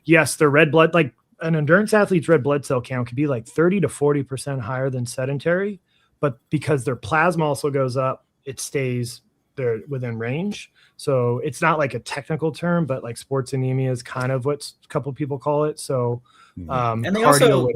yes, their red blood, like an endurance athlete's red blood cell count could be like 30 to 40% higher than sedentary. But because their plasma also goes up, it stays there within range. So it's not like a technical term, but like sports anemia is kind of what a couple of people call it. So and they also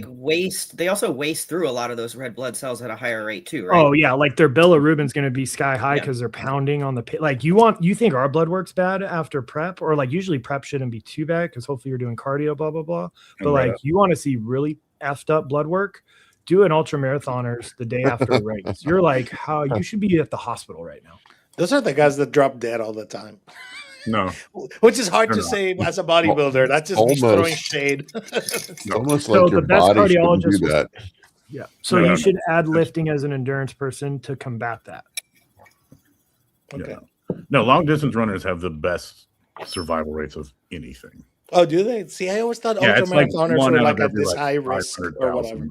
waste through a lot of those red blood cells at a higher rate too, right? Oh yeah, like their bilirubin's going to be sky high because they're pounding on the like you think our blood works bad after prep, or like usually prep shouldn't be too bad because hopefully you're doing cardio, blah blah blah. But like you want to see really effed up blood work, do an ultra marathoners the day after a race. You're like, how you should be at the hospital right now. Those are the guys that drop dead all the time. No, which is hard to say as a bodybuilder. That's just me throwing shade. Almost like your body shouldn't do that. Yeah. So you should add lifting as an endurance person to combat that. Okay. Yeah. No, long distance runners have the best survival rates of anything. Oh, do they? See, I always thought ultramarathoners were like at this high risk or whatever.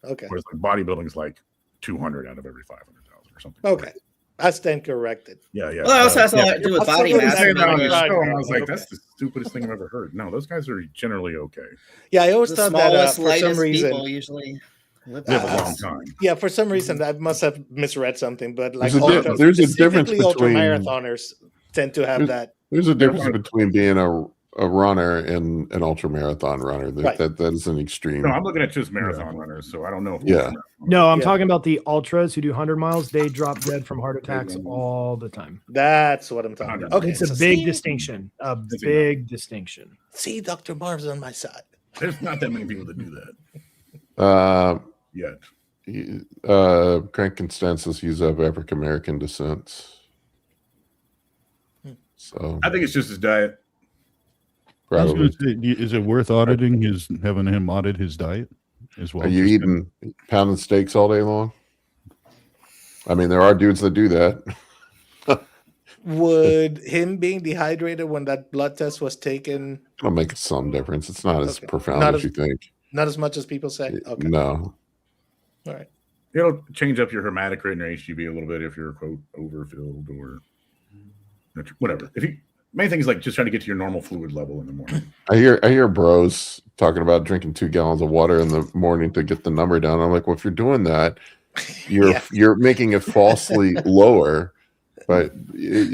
Okay. Whereas like bodybuilding is like 200 out of every 500,000 or something. Okay. I stand corrected. Yeah. Well, that also has a lot to do with body mass. I was like, that's the stupidest thing I've ever heard. No, those guys are generally okay. Yeah, I always thought that for some reason usually live a long time. Yeah, for some reason I must have misread something, but like there's a difference between ultramarathoners tend to have that. There's a difference between being a a runner and an ultra marathon runner. That is an extreme. No, I'm looking at just marathon runners, so I don't know. If Yeah. No, I'm talking about the ultras who do 100 miles. They drop dead from heart attacks all the time. That's what I'm talking about. Okay, it's a big distinction. A big distinction. See, Dr. Marv's on my side. There's not that many people that do that. Yet. Crank Consensus, he's of African American descent. So I think it's just his diet. Probably. Is it worth auditing having him audit his diet as well? Are you eating pounded steaks all day long? I mean, there are dudes that do that. Would him being dehydrated when that blood test was taken? It'll make some difference. It's not as profound as you think. Not as much as people say. Okay. No. All right. It'll change up your hematocrit and your HGB a little bit if you're quote overfilled or whatever. Main thing is like just trying to get to your normal fluid level in the morning. I hear bros talking about drinking 2 gallons of water in the morning to get the number down. I'm like, well, if you're doing that, you're making it falsely lower, but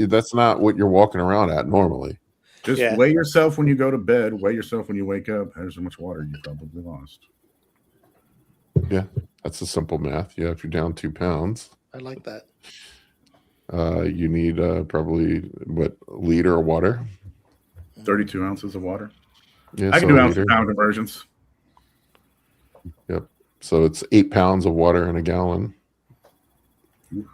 that's not what you're walking around at normally. Just weigh yourself when you go to bed. Weigh yourself when you wake up. How much water you probably lost. Yeah, that's a simple math. Yeah, if you're down 2 pounds, I like that. You need probably a liter of water. 32 ounces of water. Yeah, I can do ounce to pound conversions. Yep. So it's 8 pounds of water in a gallon. You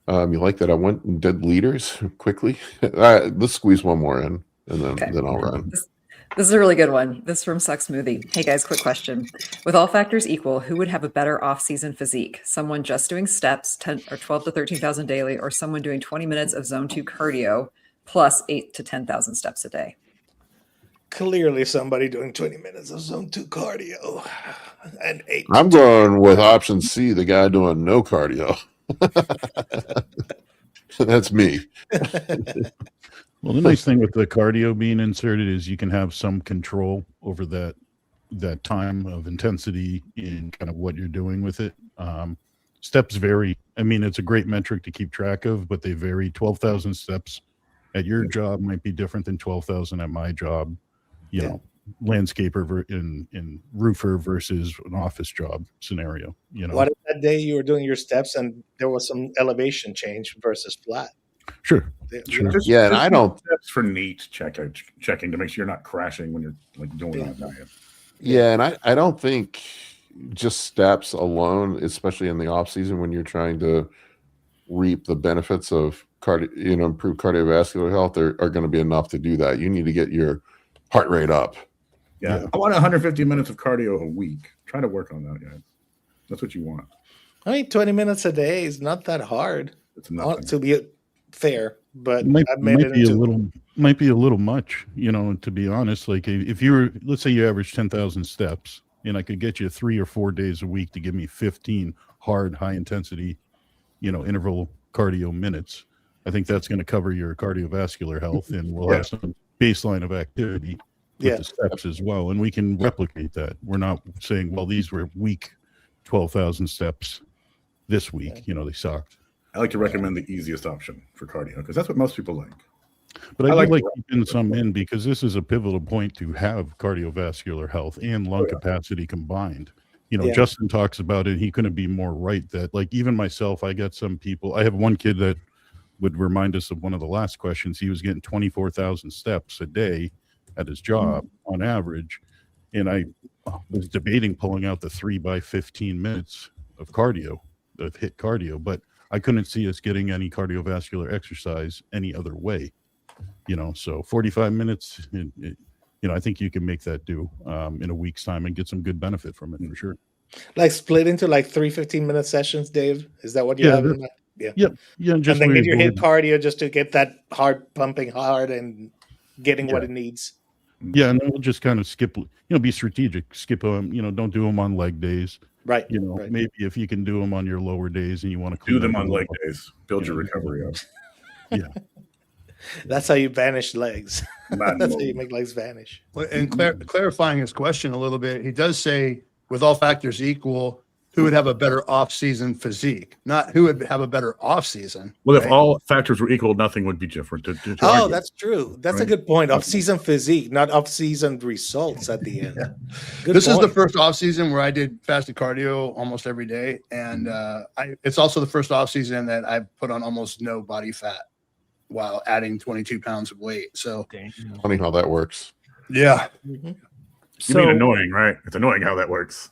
like that? I went and did liters quickly. Let's squeeze one more in, and then I'll run. This is a really good one. This is from Suck Smoothie. Hey guys, quick question. With all factors equal, who would have a better off-season physique? Someone just doing steps, 10 or 12 to 13,000 daily, or someone doing 20 minutes of zone 2 cardio plus 8 to 10,000 steps a day? Clearly somebody doing 20 minutes of zone 2 cardio and 8. I'm going with option C, the guy doing no cardio. That's me. Well, the nice thing with the cardio being inserted is you can have some control over that time of intensity in kind of what you're doing with it. Steps vary. I mean, it's a great metric to keep track of, but they vary. 12,000 steps at your job might be different than 12,000 at my job. You know, landscaper in roofer versus an office job scenario. You know, what if that day you were doing your steps and there was some elevation change versus flat? Sure. And I don't steps for neat checking to make sure you're not crashing when you're like doing that diet. Yeah, and I don't think just steps alone, especially in the off season when you're trying to reap the benefits of improved cardiovascular health, are going to be enough to do that. You need to get your heart rate up. Yeah. I want 150 minutes of cardio a week. Try to work on that, guys. That's what you want. I mean, 20 minutes a day is not that hard. It's not to be fair, but might be a little much, to be honest. Like if you were, let's say you average 10,000 steps and I could get you 3 or 4 days a week to give me 15 hard, high intensity, interval cardio minutes. I think that's going to cover your cardiovascular health, and we'll have some baseline of activity with the steps as well. And we can replicate that. We're not saying, well, these were weak 12,000 steps this week. They sucked. I like to recommend the easiest option for cardio because that's what most people like. But I like keeping some in because this is a pivotal point to have cardiovascular health and lung capacity combined. Justin talks about it. He couldn't be more right that, like, even myself, I got some people. I have one kid that would remind us of one of the last questions. He was getting 24,000 steps a day at his job on average. And I was debating pulling out the 3 by 15 minutes of cardio, of HIIT cardio, but I couldn't see us getting any cardiovascular exercise any other way, so 45 minutes, I think you can make that do in a week's time and get some good benefit from it for sure. Like split into like 3 15-minute sessions, Dave? Is that what you have in that? Yeah. And then get your HIIT cardio just to get that heart pumping hard and getting what it needs. Yeah, and then we'll just kind of skip, be strategic. Skip them, don't do them on leg days. Right. Maybe if you can do them on your lower days and you want to do them on leg days, build your recovery up. Yeah. That's how you vanish legs. That's how you make legs vanish. And clarifying his question a little bit, he does say, with all factors equal, who would have a better off-season physique, not who would have a better off-season. Well, if right? all factors were equal, nothing would be different. To Oh, argue. that's true. That's a Right. good point. Off-season physique, not off-season results at the end. Good This is the point. first off-season where I did fasted cardio almost every day, and it's also the first off-season that I've put on almost no body fat while adding 22 pounds of weight. So Funny how that works. yeah, You So mean annoying, right? It's annoying how that works.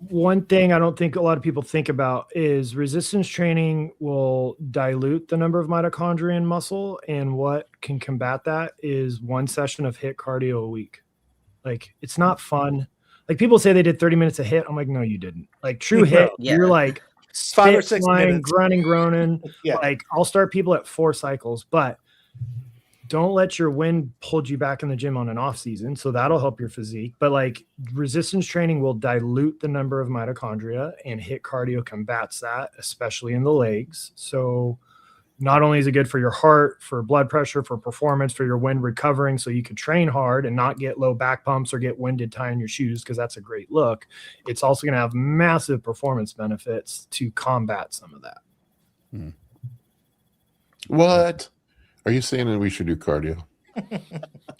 one thing I don't think a lot of people think about is resistance training will dilute the number of mitochondria in muscle, and what can combat that is one session of HIIT cardio a week. Like, it's not fun. Like, people say they did 30 minutes of HIIT. I'm like, no, you didn't. Like, true HIIT, Yeah. you're like 5 or spit 6 flying, minutes. grunting, groaning. Yeah. Like, I'll start people at 4 cycles, but don't let your wind hold you back in the gym on an off season. So that'll help your physique. But like, resistance training will dilute the number of mitochondria, and HIIT cardio combats that, especially in the legs. So not only is it good for your heart, for blood pressure, for performance, for your wind recovering, so you can train hard and not get low back pumps or get winded tying your shoes, because that's a great look. It's also going to have massive performance benefits to combat some of that. What? Are you saying that we should do cardio?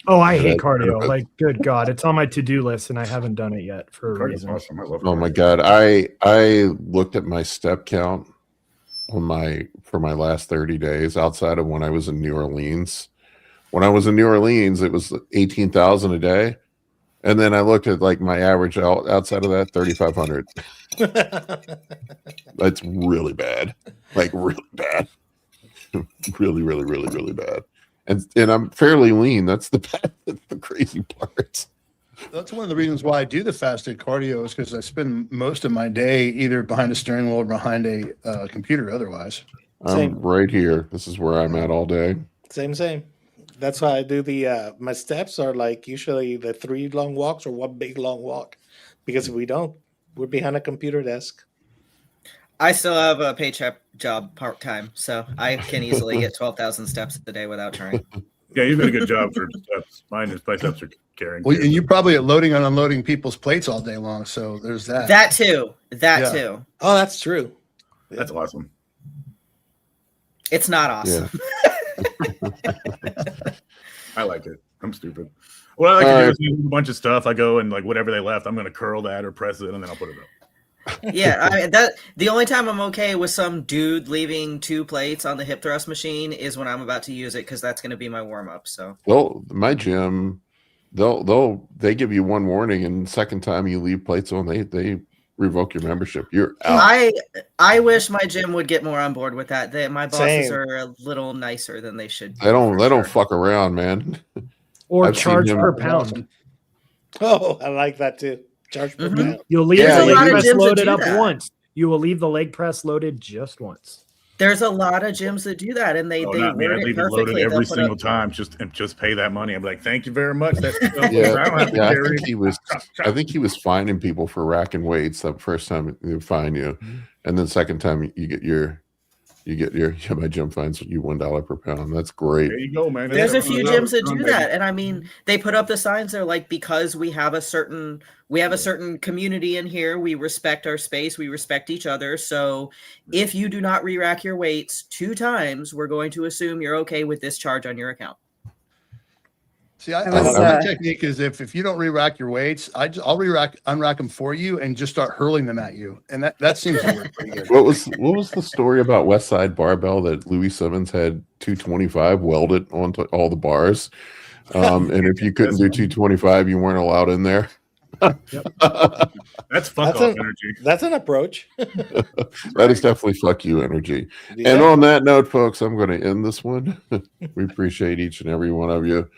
Oh, I hate cardio. Like, good God, it's on my to-do list and I haven't done it yet for a Cardio's reason. awesome. I love Oh my cardio. God. I looked at my step count for my last 30 days outside of when I was in New Orleans. When I was in New Orleans, it was 18,000 a day. And then I looked at like my average outside of that, 3,500. That's really bad. Like really bad. Really, really, really, really bad. And I'm fairly lean. That's the crazy part. that's one of the reasons why I do the fasted cardio is because I spend most of my day either behind a steering wheel or behind a computer otherwise. Same. I'm right here. This is where I'm at all day. Same. That's why I do the my steps are like usually the 3 long walks or 1 big long walk, because if we don't, we're behind a computer desk. I still have a paycheck job part time, so I can easily get 12,000 steps a day without trying. Yeah, you've done a good job for steps. Mine is biceps are carrying. Well, and you're probably loading and unloading people's plates all day long. So there's that. That too. Yeah. Too. Oh, that's true. That's awesome. It's not awesome. I like it. I'm stupid. What I like to do is do a bunch of stuff. I go and like whatever they left, I'm going to curl that or press it, and then I'll put it up. Yeah, I mean, that the only time I'm okay with some dude leaving 2 plates on the hip thrust machine is when I'm about to use it, because that's going to be my warm up. So Well, my gym, they give you one warning, and second time you leave plates on, they revoke your membership. You're out. I wish my gym would get more on board with that. My bosses Same. are a little nicer than they should. They don't for sure. fuck around, man. Or I've seen charge him- per pound. Oh, I like that too. Charge per Mhm. pound. You'll leave Yeah, the There's a leg lot of press gyms that loaded do up that. once. You will leave the leg press loaded just once. There's a lot of gyms that do that, and they Oh, not me. I word it leave it loaded perfectly. They'll every put single up- time. Just pay that money. I'm like, thank you very much. That's I don't have to I carry. think he was fining people for racking weights the first time they fine you, and then second time you get your my gym fines you $1 per pound. That's great. There you go, man. There's a That's few what gyms that I'm do doing. that, and I mean, they put up the signs. They're like, because we have a certain community in here. We respect our space. We respect each other. So if you do not re-rack your weights 2 times, we're going to assume you're okay with this charge on your account. See, was, my technique is if you don't re-rack your weights, I'll unrack them for you and just start hurling them at you, and that seems to work pretty good. What was the story about West Side Barbell that Louis Simmons had 225 welded onto all the bars, and if you couldn't do 225, you weren't allowed in there. That's fuck off energy. That's an approach. That is definitely fuck you energy. Yeah. And on that note, folks, I'm going to end this one. We appreciate each and every one of you.